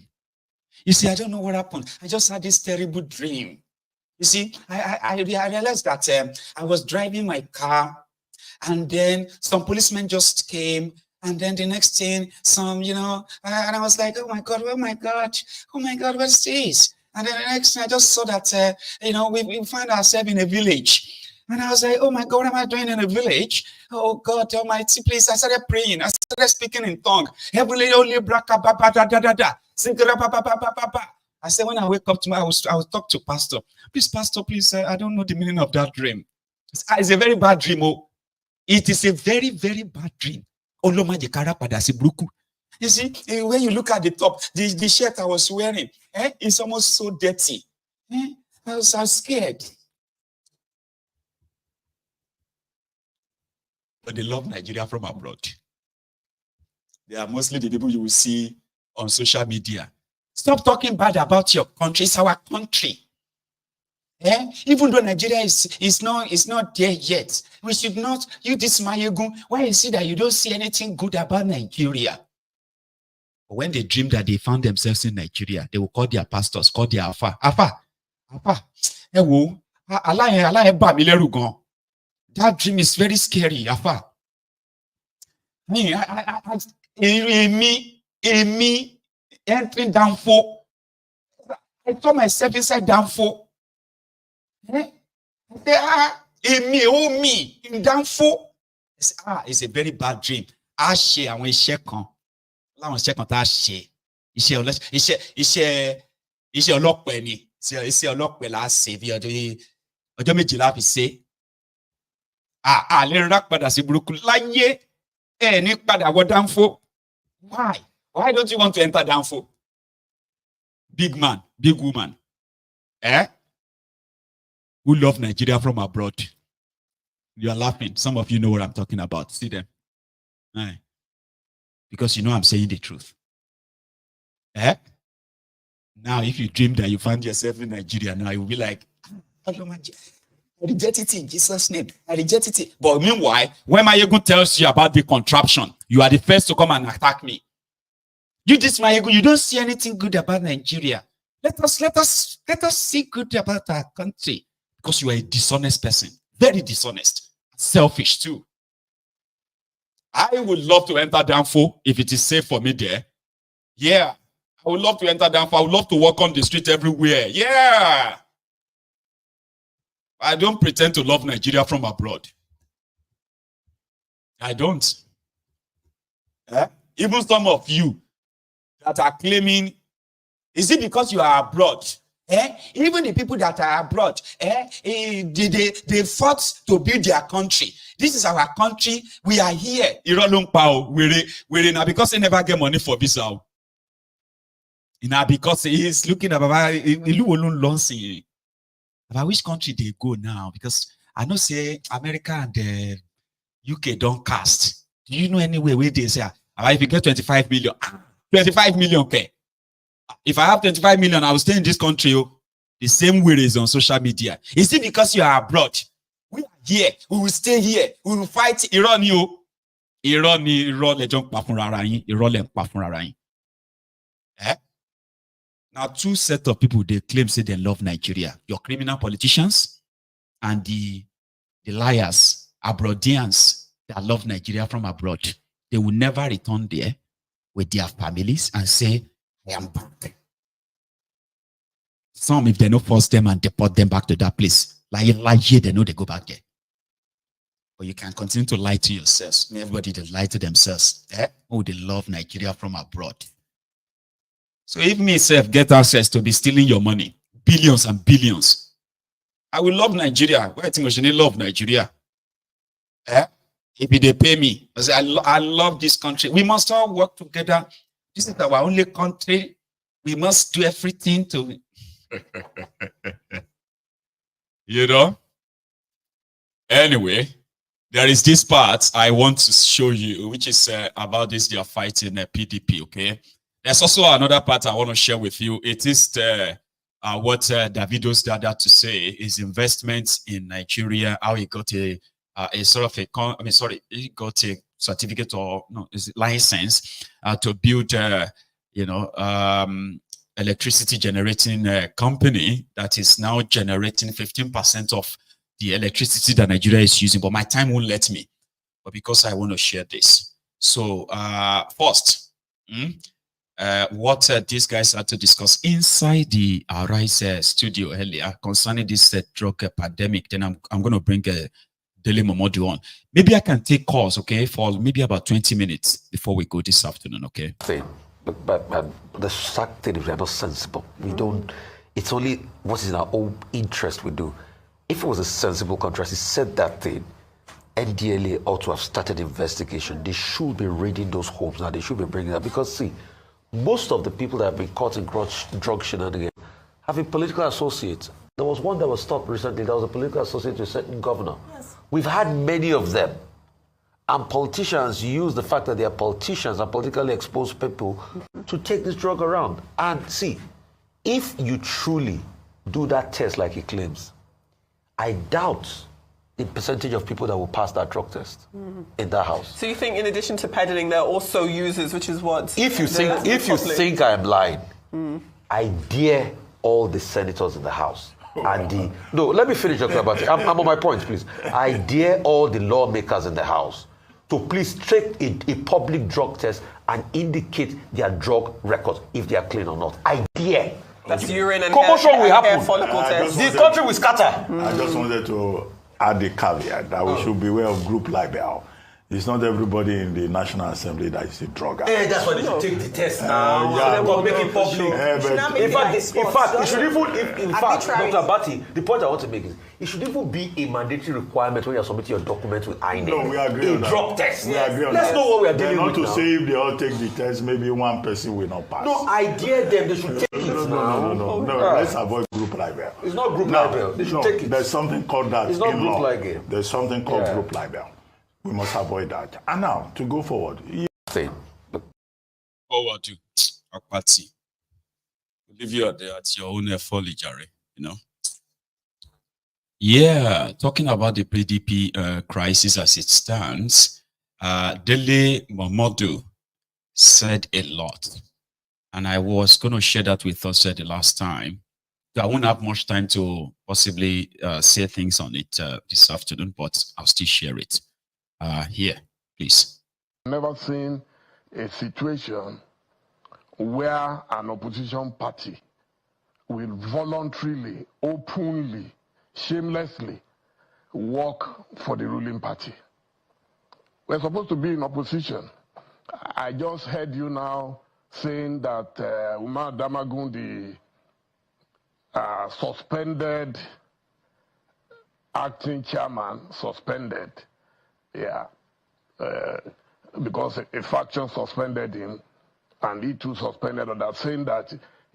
You see, I don't know what happened. I just had this terrible dream. You see, I realized that I was driving my car, and then some policemen just came, and then the next thing, and I was like, oh my God, what is this? And then the next thing, I just saw that, we find ourselves in a village. And I was like, oh my God, what am I doing in a village? Oh God Almighty, please. I started praying. I started speaking in tongue. Heavenly, only braka, ba, ba, da, da, da, da. I said, when I wake up tomorrow, I will talk to Pastor. Please, Pastor, please, I don't know the meaning of that dream. It's a very bad dream. It is a very, very bad dream. You see, when you look at the top, the shirt I was wearing, it's almost so dirty. I was scared. But they love Nigeria from abroad. They are mostly the people you will see on social media. Stop talking bad about your country. It's our country. Even though Nigeria is not there yet, we should not use this mayegun. Why is it that you don't see anything good about Nigeria? But when they dream that they found themselves in Nigeria, they will call their pastors, call their Alpha. That dream is very scary, Alpha. Me entering downfall. I saw myself inside downfall. They are me in downfall. It's a very bad dream. I share when check on. Check on that share. Iṣẹ́ ọlọ́pàá ni. Iṣẹ́ ọlọ́pàá la ṣe bí ọjọ́ méjìlá fi ṣe. Lè rà padà sí burúkú láyé ní padà wọ downfall. Why don't you want to enter downfall? Big man, big woman. Who love Nigeria from abroad. You are laughing. Some of you know what I'm talking about. See them. Because you know I'm saying the truth. Now, if you dream that you find yourself in Nigeria, now you'll be like, I reject it in Jesus' name. I reject it. But meanwhile, when Mayegun tells you about the contraption, you are the first to come and attack me. You this Mayegun, you don't see anything good about Nigeria. Let us see good about our country. Because you are a dishonest person. Very dishonest. Selfish too. I would love to enter Danfo if it is safe for me there. Yeah. I would love to enter Danfo. I would love to walk on the street everywhere. Yeah. I don't pretend to love Nigeria from abroad. I don't. Even some of you that are claiming, is it because you are abroad? Even the people that are abroad, they fought to build their country. This is our country. We are here. Now because they never get money for visa. Now because he is looking at about which country they go now. Because I know say America and the UK don't cast. Do you know anywhere where they say, if you get 25 million, 25 million pay. If I have 25 million, I will stay in this country. The same way is on social media. Is it because you are abroad? We are here. We will stay here. We will fight Iran. Now, two sets of people, they claim say they love Nigeria. Your criminal politicians and the liars, abroadians that love Nigeria from abroad. They will never return there with their families and say, I am back. Some, if they don't force them and deport them back to that place, like here, they know they go back there. But you can continue to lie to yourselves. Everybody, they lie to themselves. Oh, they love Nigeria from abroad. So if myself get access to be stealing your money, billions and billions, I will love Nigeria. Why I think we should love Nigeria? If they pay me, I say, I love this country. We must all work together. This is our only country. We must do everything to... You know? Anyway, there is this part I want to show you, which is about this, they are fighting PDP, okay? There's also another part I want to share with you. It is what Davido's dad to say, his investments in Nigeria, how he got a sort of he got a certificate or no, is it license to build, electricity generating company that is now generating 15% of the electricity that Nigeria is using. But my time won't let me, but because I want to share this. So first, what these guys had to discuss inside the Arise studio earlier concerning this drug epidemic. Then I'm going to bring Dele Momodu on. Maybe I can take calls, okay, for maybe about 20 minutes before we go this afternoon, okay? But the sad thing is we are not sensible. We don't, it's only what is in our own interest we do. If it was a sensible contract, he said that thing, NDLA ought to have started investigation. They should be raiding those homes now. They should be bringing that. Because see, most of the people that have been caught in drug shenanigans have been political associates. There was one that was stopped recently. That was a political associate to a certain governor. Yes. We've had many of them. And politicians use the fact that they are politicians and politically exposed people to take this drug around. And see, if you truly do that test like he claims, I doubt the percentage of people that will pass that drug test in that house. So you think in addition to peddling, there are also users, which is what... If you think I'm lying, I dare all the senators in the house. And no, let me finish talking about it. I'm on my point, please. I dare all the lawmakers in the house to please take a public drug test and indicate their drug records, if they are clean or not. I dare. That's urine and hair follicle test. The country will scatter. I just wanted to add a caveat that we should beware of group libel. It's not everybody in the National Assembly that is a drug addict. That's why they should take the test now. Make it public. In fact, it should even, in fact, Dr. Bati, the point I want to make is, it should even be a mandatory requirement when you're submitting your documents with INEC. No, we agree on that. A drug test. We agree on that. Let's know what we are dealing with now. Not to say if they all take the test, maybe one person will not pass. No, I dare them. They should take it now. No. Let's avoid group libel. It's not group libel. They should take it. There's something called that. It's not group libel. There's something called group libel. We must avoid that. And now, to go forward. Forward to Akpati. We'll leave you at your own folly, Jerry, you know. Yeah, talking about the PDP crisis as it stands, Dele Momodu said a lot. And I was going to share that with us the last time. I won't have much time to possibly say things on it this afternoon, but I'll still share it. Here, please. Never seen a situation where an opposition party will voluntarily, openly, shamelessly work for the ruling party. We're supposed to be in opposition. I just heard you now saying that Umar Damagun, the suspended acting chairman, suspended, because a faction suspended him, and he too suspended others, saying that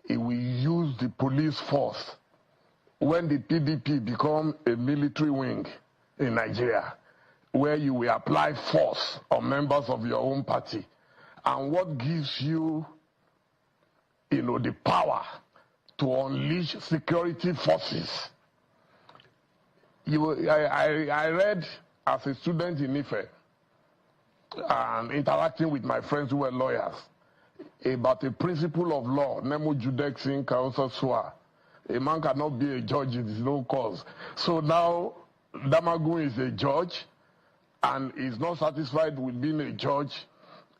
he will use the police force when the PDP become a military wing in Nigeria, where you will apply force on members of your own party. And what gives you, the power to unleash security forces? I read as a student in Ife and interacting with my friends who were lawyers about a principle of law, Nemo Judex in Council Swa. A man cannot be a judge in his own cause. So now Damagun is a judge and is not satisfied with being a judge.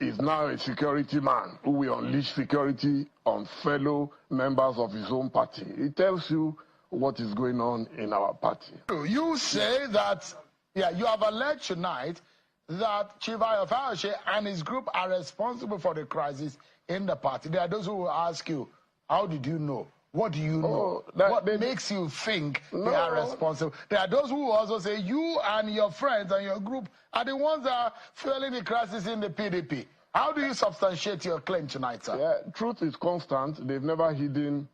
Is now a security man who will unleash security on fellow members of his own party. It tells you what is going on in our party. You say that, you have alleged tonight that Chief Ayofashe and his group are responsible for the crisis in the party. There are those who will ask you, how did you know? What do you know? What makes you think they are responsible? There are those who also say you and your friends and your group are the ones that are fueling the crisis in the PDP. How do you substantiate your claim tonight, sir? Yeah, truth is constant. They've never hidden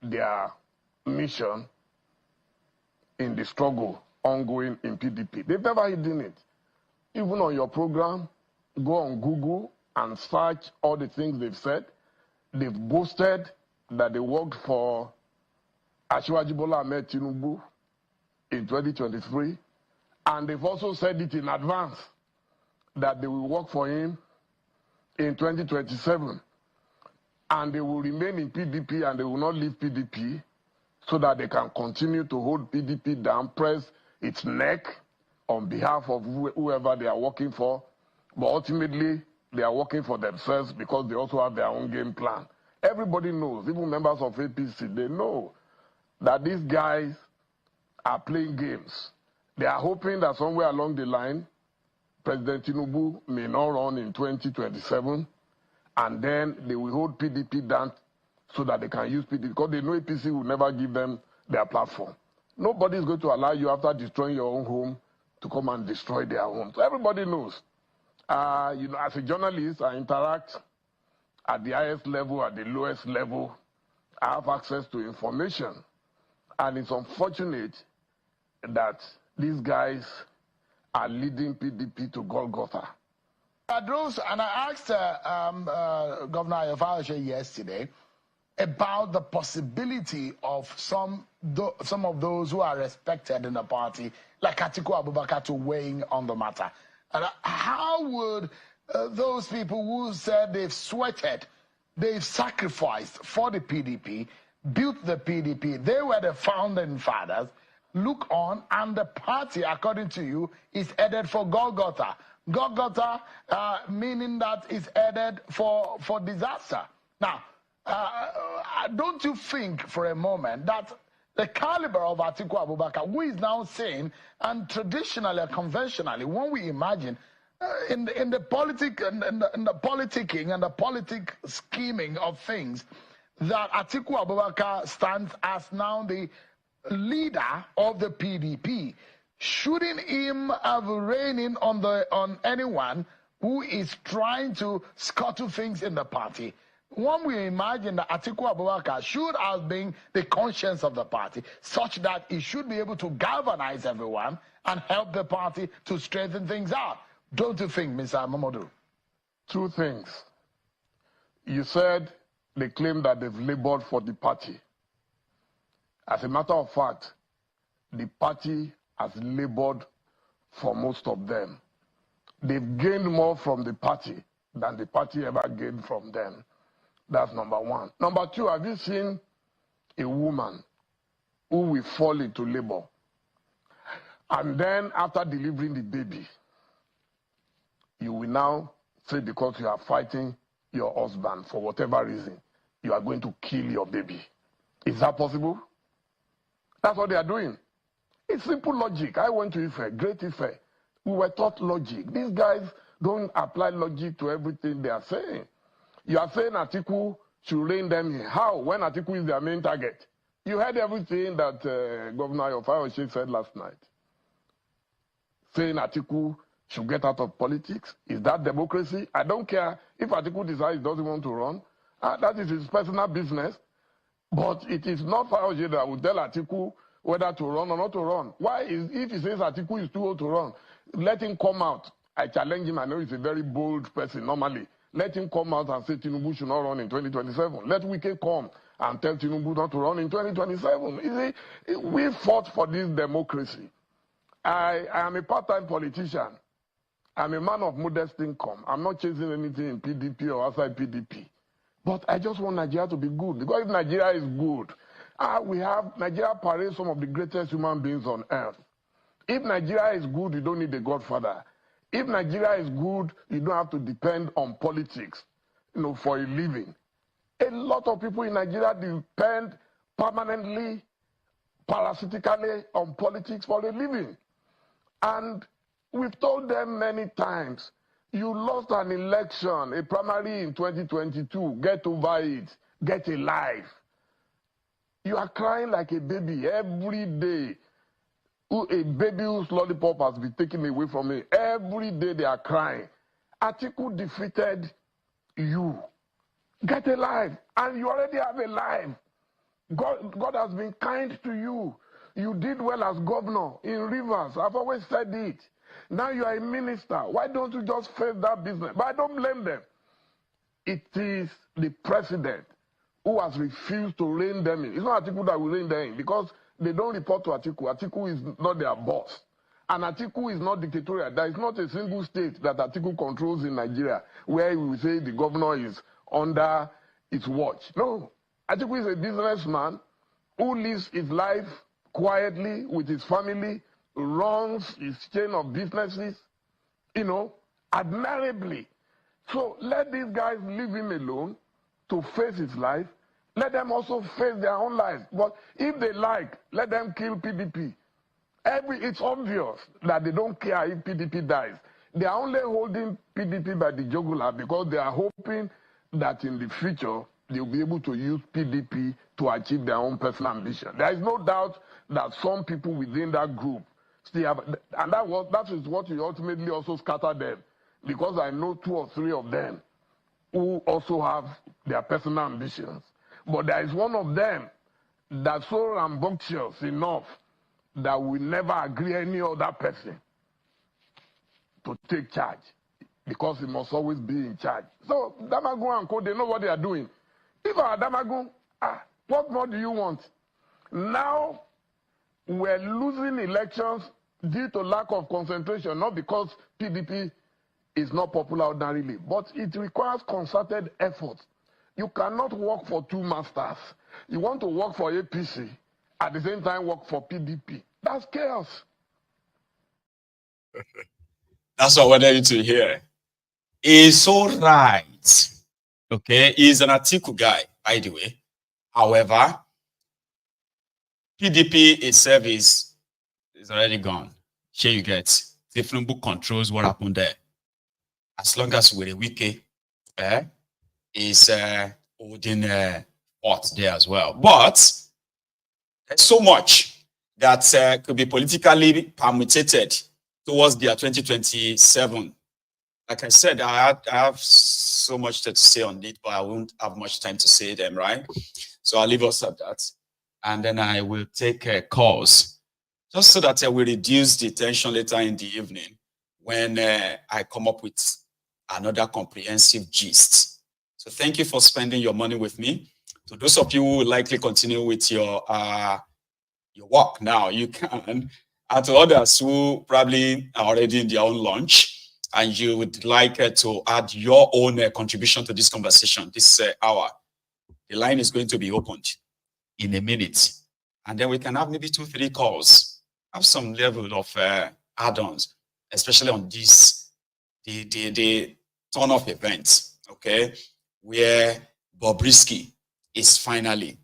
their mission in the struggle ongoing in PDP. They've never hidden it. Even on your program, go on Google and search all the things they've said. They've boasted that they worked for Asiwaju Bola Ahmed Tinubu in 2023, and they've also said it in advance that they will work for him in 2027, and they will remain in PDP and they will not leave PDP so that they can continue to hold PDP down, press its neck on behalf of whoever they are working for, but ultimately they are working for themselves because they also have their own game plan. Everybody knows, even members of APC, they know that these guys are playing games. They are hoping that somewhere along the line, President Tinubu may not run in 2027, and then they will hold PDP down so that they can use PDP, because they know APC will never give them their platform. Nobody is going to allow you, after destroying your own home, to come and destroy their home. So everybody knows. As a journalist, I interact at the highest level, at the lowest level. I have access to information. And it's unfortunate that these guys are leading PDP to Golgotha. And I asked Governor Ayofashe yesterday about the possibility of some of those who are respected in the party, like Atiku Abubakar, to weighing on the matter. And how would those people who said they've sweated, they've sacrificed for the PDP, built the PDP, they were the founding fathers, look on, and the party, according to you, is headed for Golgotha. Golgotha meaning that it's headed for disaster. Now, don't you think for a moment that the caliber of Atiku Abubakar, who is now saying, and traditionally or conventionally, when we imagine in the politicking and the politic scheming of things, that Atiku Abubakar stands as now the leader of the PDP, shouldn't him have reigning on anyone who is trying to scuttle things in the party? When we imagine that Atiku Abubakar should have been the conscience of the party, such that he should be able to galvanize everyone and help the party to straighten things out. Don't you think, Mr. Momodu? Two things. You said they claim that they've labored for the party. As a matter of fact, the party has labored for most of them. They've gained more from the party than the party ever gained from them. That's number one. Number two, have you seen a woman who will fall into labor, and then after delivering the baby, you will now say because you are fighting your husband for whatever reason, you are going to kill your baby? Is that possible? That's what they are doing. It's simple logic. I went to Ife, Great Ife. We were taught logic. These guys don't apply logic to everything they are saying. You are saying Atiku should rein them in. How? When Atiku is their main target. You heard everything that Governor Ayofayoshe said last night. Saying Atiku should get out of politics. Is that democracy? I don't care if Atiku decides he doesn't want to run. That is his personal business. But it is not Fayoshe that will tell Atiku whether to run or not to run. Why? If he says Atiku is too old to run, let him come out. I challenge him. I know he's a very bold person normally. Let him come out and say Tinubu should not run in 2027. Let Wike come and tell Tinubu not to run in 2027. You see, we fought for this democracy. I am a part-time politician. I'm a man of modest income. I'm not chasing anything in PDP or outside PDP. But I just want Nigeria to be good. Because if Nigeria is good, Nigeria parades some of the greatest human beings on earth. If Nigeria is good, you don't need a godfather. If Nigeria is good, you don't have to depend on politics, for a living. A lot of people in Nigeria depend permanently, parasitically on politics for a living. And we've told them many times, you lost an election, a primary in 2022, get over it, get a life. You are crying like a baby every day. A baby whose lollipop has been taken away from me. Every day they are crying. Atiku defeated you. Get a life. And you already have a life. God has been kind to you. You did well as governor in Rivers. I've always said it. Now you are a minister. Why don't you just face that business? But I don't blame them. It is the president who has refused to rein them in. It's not Atiku that will rein them in because they don't report to Atiku. Atiku is not their boss. And Atiku is not dictatorial. There is not a single state that Atiku controls in Nigeria where we will say the governor is under its watch. No. Atiku is a businessman who lives his life quietly with his family, runs his chain of businesses, admirably. So let these guys leave him alone to face his life. Let them also face their own lives. But if they like, let them kill PDP. It's obvious that they don't care if PDP dies. They are only holding PDP by the jugular because they are hoping that in the future they'll be able to use PDP to achieve their own personal ambition. There is no doubt that some people within that group still have, and that is what will ultimately also scatter them, because I know 2 or 3 of them who also have their personal ambitions. But there is one of them that's so rambunctious enough that will never agree any other person to take charge, because he must always be in charge. So Damagun and Co, they know what they are doing. If our Damagun, what more do you want? Now we're losing elections due to lack of concentration, not because PDP is not popular ordinarily, but it requires concerted effort. You cannot work for 2 masters. You want to work for APC, at the same time work for PDP. That's chaos. That's what we're ready to hear. He's so right. Okay, he's an Atiku guy, by the way. However, PDP itself is already gone. Here you get. thiefnubu controls what happened there. As long as we're a wiki, is holding pot there as well. But there's so much that could be politically permutated towards their 2027. Like I said, I have so much to say on it, but I won't have much time to say them, right? So I'll leave us at that. And then I will take calls, just so that I will reduce the tension later in the evening when I come up with another comprehensive gist. So thank you for spending your money with me. To those of you who will likely continue with your your work now. You can. And to others who probably are already in their own lunch and you would like to add your own contribution to this conversation, this hour, the line is going to be opened in a minute. And then we can have maybe 2-3 calls, have some level of add-ons, especially on this, the turn-off events, okay, where Bobrisky is finally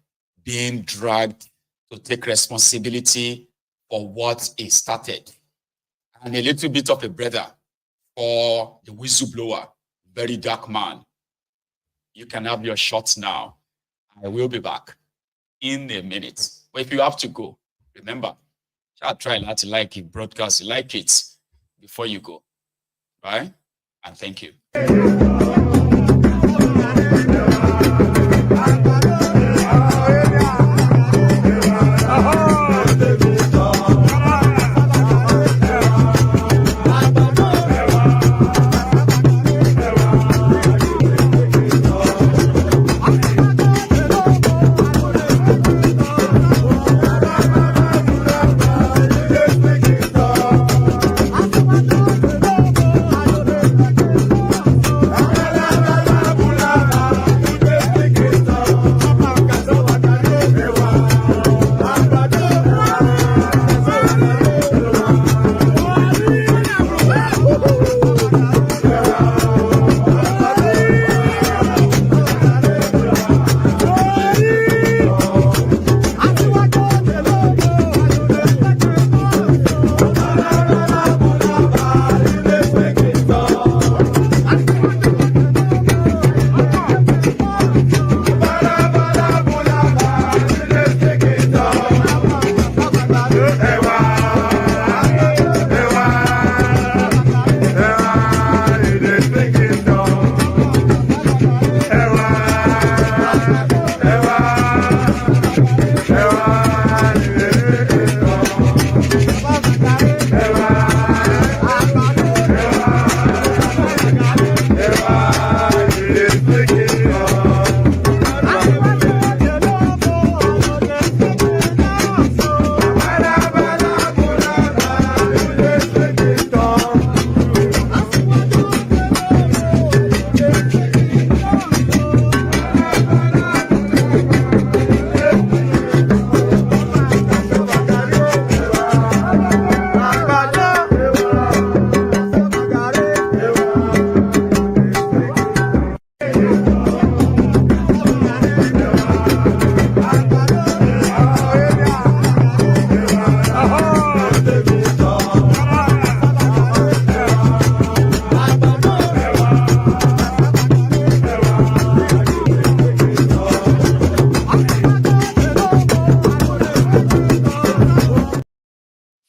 being dragged to take responsibility for what he started. And a little bit of a breather for the whistleblower, VeryDarkMan. You can have your shots now. I will be back in a minute. But if you have to go, remember, try not to like it, broadcast, like it before you go, right? And thank you.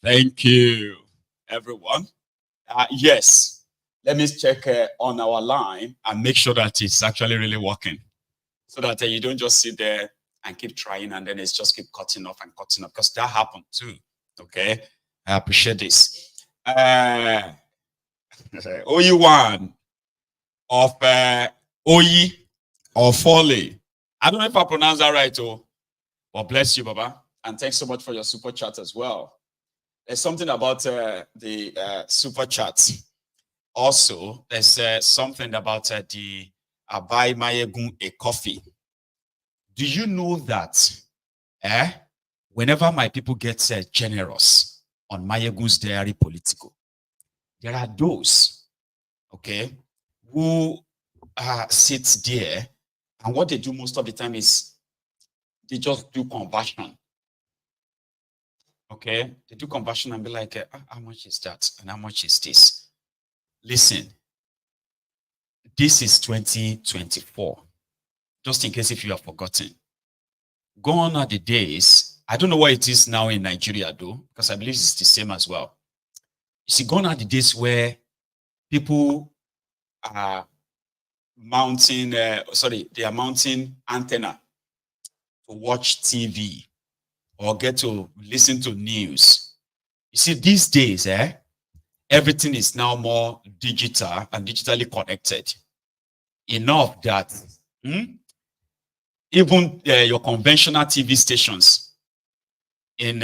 Thank you, everyone. Yes, let me check on our line and make sure that it's actually really working so that you don't just sit there and keep trying and then it's just keep cutting off and cutting off, because that happened too. Okay, I appreciate this. OE1 of OE or Foley. I don't know if I pronounce that right, but bless you, Baba. And thanks so much for your super chat as well. There's something about the super chats. Also, there's something about the Abai Mayegun a coffee. Do you know that whenever my people get generous on Mayegun's Diary Political, there are those, okay, who sit there, and what they do most of the time is they just do conversion. Okay, they do conversion and be like, how much is that? And how much is this? Listen, this is 2024. Just in case if you have forgotten. Gone are the days, I don't know what it is now in Nigeria though, because I believe it's the same as well. You see, gone are the days where people are mounting, they are mounting antenna to watch TV or get to listen to news. You see, these days, everything is now more digital and digitally connected. Enough that even your conventional TV stations, in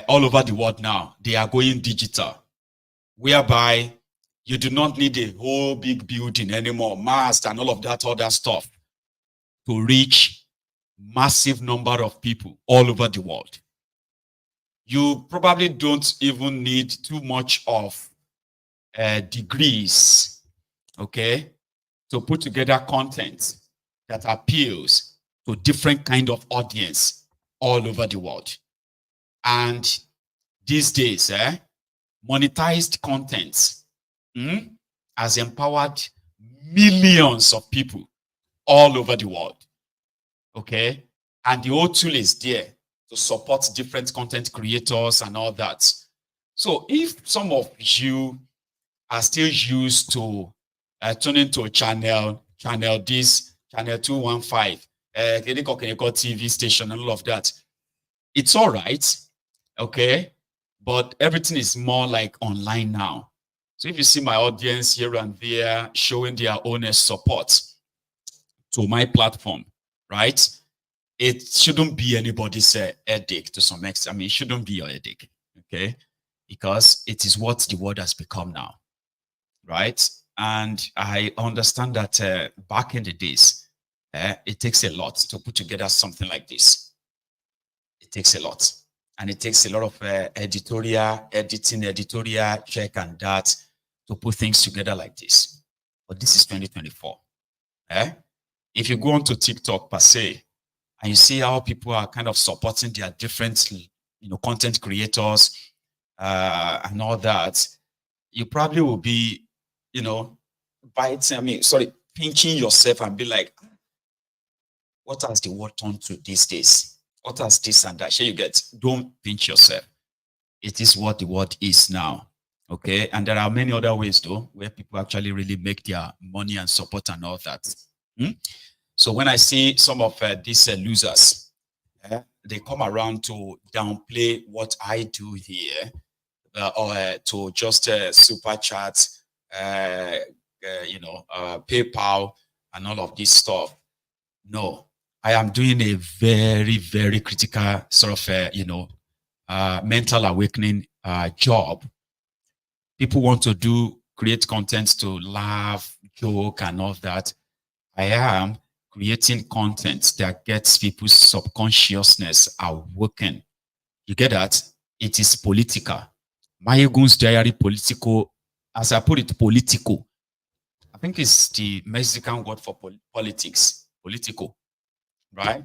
all over the world now, they are going digital, whereby you do not need a whole big building anymore, mast and all of that other stuff to reach massive number of people all over the world. You probably don't even need too much of degrees, okay, to put together content that appeals to different kind of audience all over the world. And these days, monetized content has empowered millions of people all over the world. Okay, and the whole tool is there to support different content creators and all that. So if some of you are still used to tuning to a channel this, channel 215, TV station and all of that, it's all right, okay, but everything is more like online now. So if you see my audience here and there showing their own support to my platform, right? It shouldn't be anybody's headache to some extent. I mean, it shouldn't be your headache, okay? Because it is what the world has become now, right? And I understand that back in the days, it takes a lot to put together something like this. It takes a lot. And it takes a lot of editorial check and that to put things together like this. But this is 2024. If you go onto TikTok per se, and you see how people are kind of supporting their different, content creators and all that, you probably will be, pinching yourself and be like, what has the world turned to these days? What has this and that? You get, don't pinch yourself. It is what the world is now. Okay. And there are many other ways though, where people actually really make their money and support and all that. So when I see some of these losers, they come around to downplay what I do here, or to just super chat, PayPal and all of this stuff. No, I am doing a very, very critical sort of, mental awakening job. People want to create content to laugh, joke and all that. I am creating content that gets people's subconsciousness awoken. You get that? It is political. Mayegun's diary political, as I put it, political. I think it's the Mexican word for politics, political, right?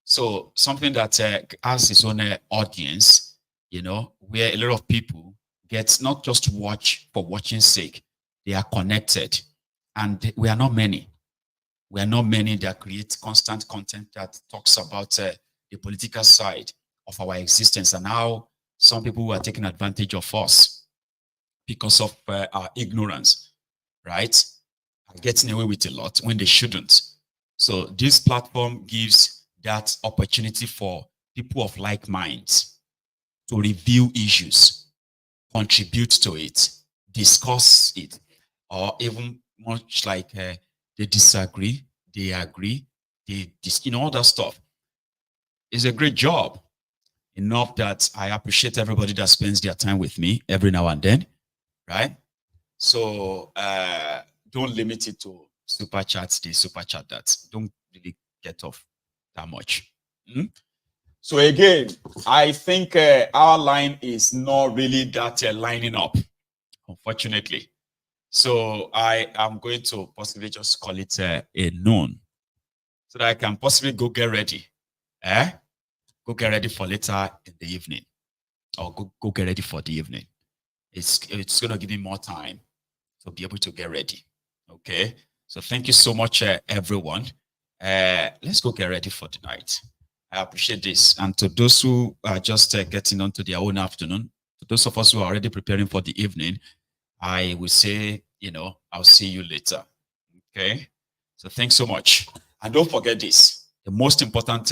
So something that has its own audience, where a lot of people get not just watch for watching's sake, they are connected. And we are not many. We are not many that create constant content that talks about the political side of our existence and how some people are taking advantage of us because of our ignorance, right? Are getting away with a lot when they shouldn't. So this platform gives that opportunity for people of like minds to review issues, contribute to it, discuss it, or even much like they disagree, they agree, all that stuff. It's a great job. Enough that I appreciate everybody that spends their time with me every now and then, right? So don't limit it to super chats, this, super chat that. Don't really get off that much. So again, I think our line is not really that lining up, unfortunately. So I am going to possibly just call it a noon so that I can possibly go get ready. Go get ready for later in the evening, or go get ready for the evening. It's going to give me more time to be able to get ready. Okay. So thank you so much, everyone. Let's go get ready for tonight. I appreciate this. And to those who are just getting onto their own afternoon, to those of us who are already preparing for the evening, I will say, I'll see you later. Okay. So thanks so much. And don't forget this. The most important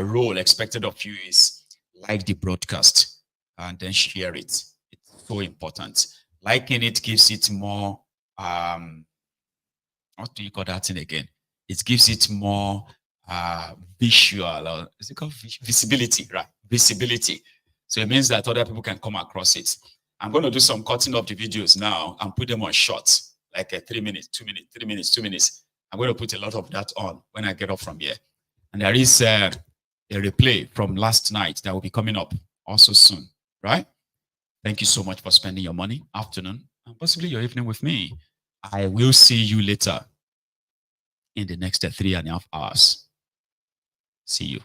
role expected of you is like the broadcast and then share it. It's so important. Liking it gives it more, what do you call that thing again? It gives it more visual, or is it called visibility, right? Visibility. So it means that other people can come across it. I'm going to do some cutting of the videos now and put them on shorts, like 3 minutes, 2 minutes, 3 minutes, 2 minutes. I'm going to put a lot of that on when I get up from here. And there is a replay from last night that will be coming up also soon, right? Thank you so much for spending your morning, afternoon, and possibly your evening with me. I will see you later in the next 3.5 hours. See you.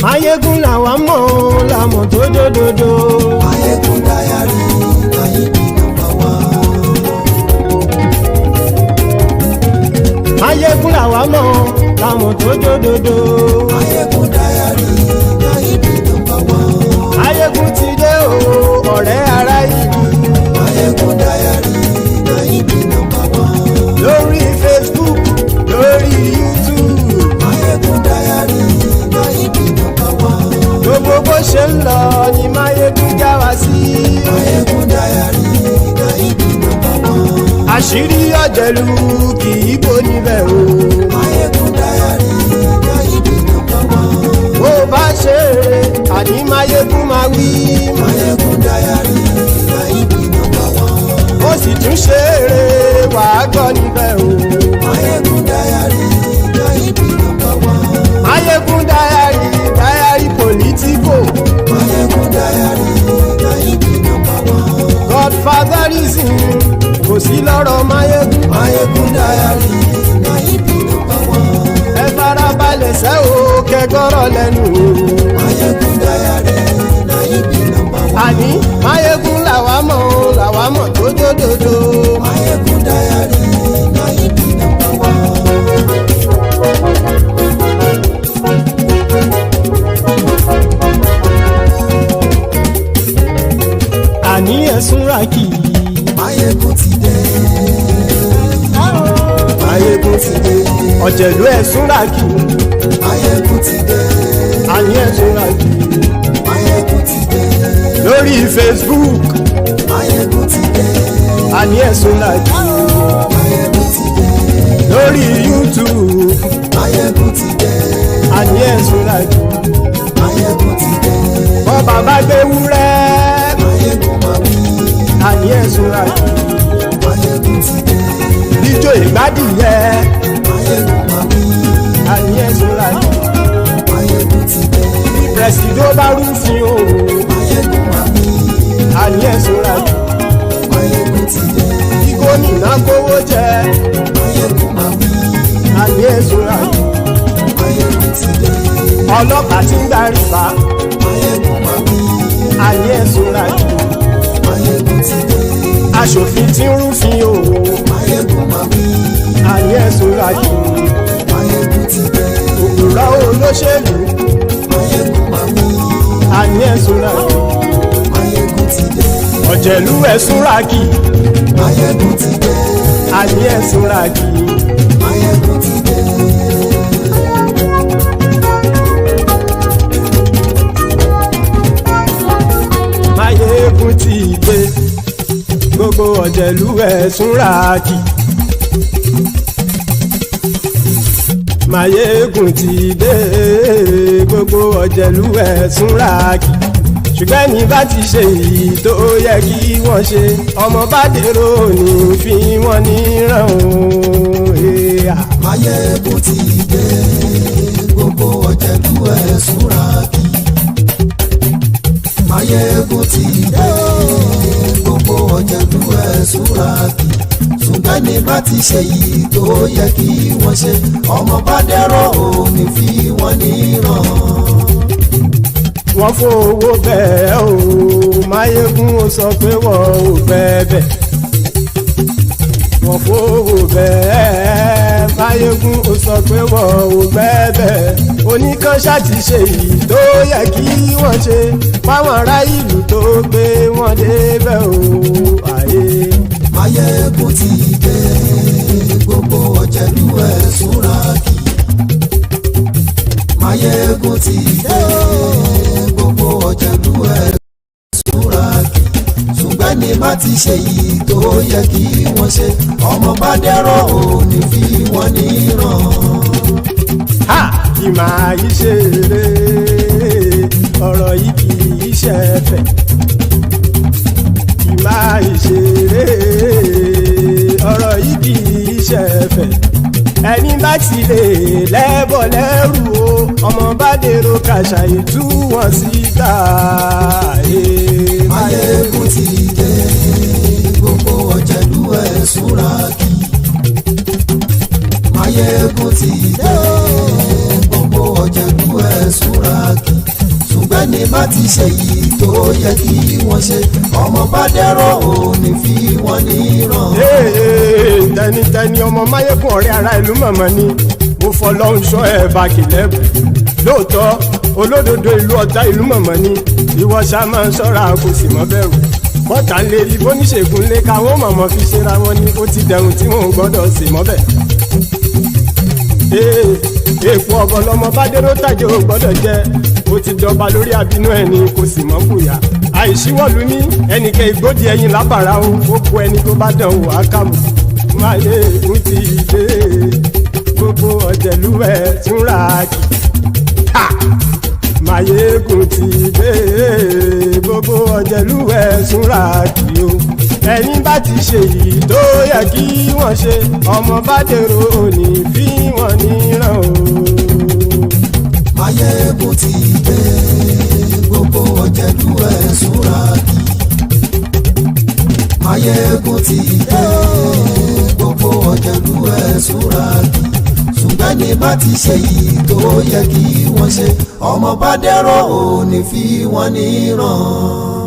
Mayegun làwa mọ̀ làmọ̀ tó dòdòdò. Mayegun dayari Nayibi number one. Mayegun làwa mọ̀ làmọ̀ tó dòdòdò. Mayegun dayari Nayibi number one. Mayegun ti dé o ọ̀rẹ́ ara ìlú. Mayegun dayari Nayibi number one. Lórí Facebook lórí YouTube. Mayegun dayari Nayibi number one. Gbogbo bó ṣe ń lọ ni Mayegun já wa sí. Mayegun dayari Nayibi number one. Àṣírí ọ̀jẹ̀lú kì í bò níbẹ̀ o. Mayegun dayari Nayibi number one. Bó bá ṣe eré àní Mayegun máa wí. Mayegun dayari Nayibi number one. Ó sì tún ṣe eré wàá gbọ́ níbẹ̀ o. Mayegun dayari Nayibi number one. Mayegun dayari politico. Mayegun dayari Nayibi number one. Godfatherism kò sí lọ́rọ̀ Mayegun. Mayegun dayari Nayibi number one. Ẹ farabalẹ̀ sẹ́ o kẹgọ́rọ̀ lẹ́nu o. Mayegun dayari Nayibi number one. Àní Mayegun làwa mọ̀ tó dòdòdò. Mayegun dayari Nayibi number one. Àní ẹ̀sùn ràkì. Mayegun ti dé. Mayegun ti dé. Ọ̀jẹ̀lú ẹ̀sùn ràkì. Mayegun ti dé. Àní ẹ̀sùn ràkì. Mayegun ti dé. Lórí Facebook. Mayegun ti dé. Àní ẹ̀sùn ràkì. Mayegun ti dé. Lórí YouTube. Mayegun ti dé. Àní ẹ̀sùn ràkì. Mayegun ti dé. Bọ́ bàbá gbé wúrẹ́. Mayegun máa wí. Àní ẹ̀sùn ràkì. Mayegun ti dé. Ijó ìgbádìyẹ. Mayegun máa wí. Àní ẹ̀sùn ràkì. Mayegun ti dé. Pẹ̀sìdó bá rúfin o. Mayegun máa wí. Àní ẹ̀sùn ràkì. Mayegun ti dé. Bí gómìnà kówó jẹ. Mayegun máa wí. Àní ẹ̀sùn ràkì. Mayegun ti dé. Ọlọ́pàá ti ń darí bá. Mayegun máa wí. Àní ẹ̀sùn ràkì. Mayegun ti dé. Aṣòfin tí ń rúfin o. Mayegun máa wí. Àní ẹ̀sùn ràkì. Mayegun ti dé. Òpùrọ́ olóṣèlú. Mayegun máa wí. Àní ẹ̀sùn ràkì. Mayegun ti dé. Ọ̀jẹ̀lú ẹ̀sùn ràkì. Mayegun ti dé. Àní ẹ̀sùn ràkì. Mayegun ti dé. Mayegun ti dé. Gbogbo ọ̀jẹ̀lú ẹ̀sùn ràkì. Mayegun ti dé. Gbogbo ọ̀jẹ̀lú ẹ̀sùn ràkì. Ṣùgbọ́n ní bá ti ṣe èyí tó yẹ kí wọ́n ṣe, ọmọ bá dèrò ní fi wọ́n níran o. Mayegun ti dé. Gbogbo ọ̀jẹ̀lú ẹ̀sùn ràkì. Mayegun ti dé. Gbogbo ọ̀jẹ̀lú ẹ̀sùn ràkì. Ṣùgbọ́n ní bá ti ṣe yìí tó yẹ kí wọ́n ṣe, ọmọ bá dẹ̀rọ̀ òní fi wọ́n níran. Wọ́n fowó bẹ́ẹ̀ o. Mayegun ó sọ pé wọ́n ò bẹ́ẹ̀. Wọ́n fowó bẹ́ẹ̀. Mayegun ó sọ pé wọ́n ò bẹ́ẹ̀. Oníkan ṣáà ti ṣe yìí tó yẹ kí wọ́n ṣe fáwọn ará ìlú tó gbé wọn débẹ̀ o àyè. Máyégún ti dé gbogbo ọ̀jẹ̀lú ẹ̀ súnra kì. Máyégún ti dé gbogbo ọ̀jẹ̀lú ẹ̀ súnra kì. Ṣùgbọ́n ní má ti ṣe yìí tó yẹ kí wọ́n ṣe ọmọ bá dẹ́rọ̀ ò ní fi wọ́n níran. Kì máa yí ṣe eré ọ̀rọ̀ yìí kì í ṣe ẹ̀fẹ̀. Kì máa yí ṣe eré ọ̀rọ̀ yìí kì í ṣe ẹ̀fẹ̀. Ẹni bá ti lè lẹ́bọ̀ lẹ́rù o ọmọ bá dèrò kàṣàyè tú wọn síta. Máyégún ti dé gbogbo ọ̀jẹ̀lú ẹ̀ súnra kì. Máyégún ti dé gbogbo ọ̀jẹ̀lú ẹ̀ súnra kì. Ṣùgbọ́n ní bá ti ṣe yìí tó yẹ kí wọ́n ṣe ọmọ bá dẹ́rọ̀ ò ní fi wọ́n níran. Tẹnitẹni ọmọ Máyégún ọ̀rẹ́ ara ìlú mọ̀mọ́ ni mo fọlọ́run sọ ẹ̀ bá kìlẹ́bù. Lóòótọ́ olódodo ìlú ọ̀tá ìlú mọ̀mọ́ ni ìwọ ṣá máa ń ṣọ́ra kò sì mọ́ bẹ̀rù. Bọ́tà ń lè rí bóníṣègùn lé káwọn mọ̀mọ́ fi ṣera wọn ni ó ti dẹrùn tí wọn ò gbọ́dọ̀ sì mọ́ bẹ̀. Èèpo ọ̀bọ lọmọ bá dérò tàjẹ́ ò gbọ́dọ̀ jẹ́ ó ti jọba lórí àbínú ẹni kò sì mọ́ bùyà. Àìsíwọ́lu ní ẹnìkẹ́ ìgbódì ẹyin lábàrá o ó kó ẹni tó bá dán wò á kàmù. Máyégún ti dé gbogbo ọ̀jẹ̀lú ẹ̀ túnra kì. Máyégún ti dé gbogbo ọ̀jẹ̀lú ẹ̀ túnra kì o. Ẹni bá ti ṣe yìí tó yẹ kí wọ́n ṣe ọmọ bá dèrò òní fi wọ́n níran o. Máyégún ti dé gbogbo ọ̀jẹ̀lú ẹ̀ súnra kì. Máyégún ti dé gbogbo ọ̀jẹ̀lú ẹ̀ súnra kì. Ṣùgbọ́n ní bá ti ṣe yìí tó yẹ kí wọ́n ṣe ọmọ bá dẹ́rọ̀ ò ní fi wọ́n níran.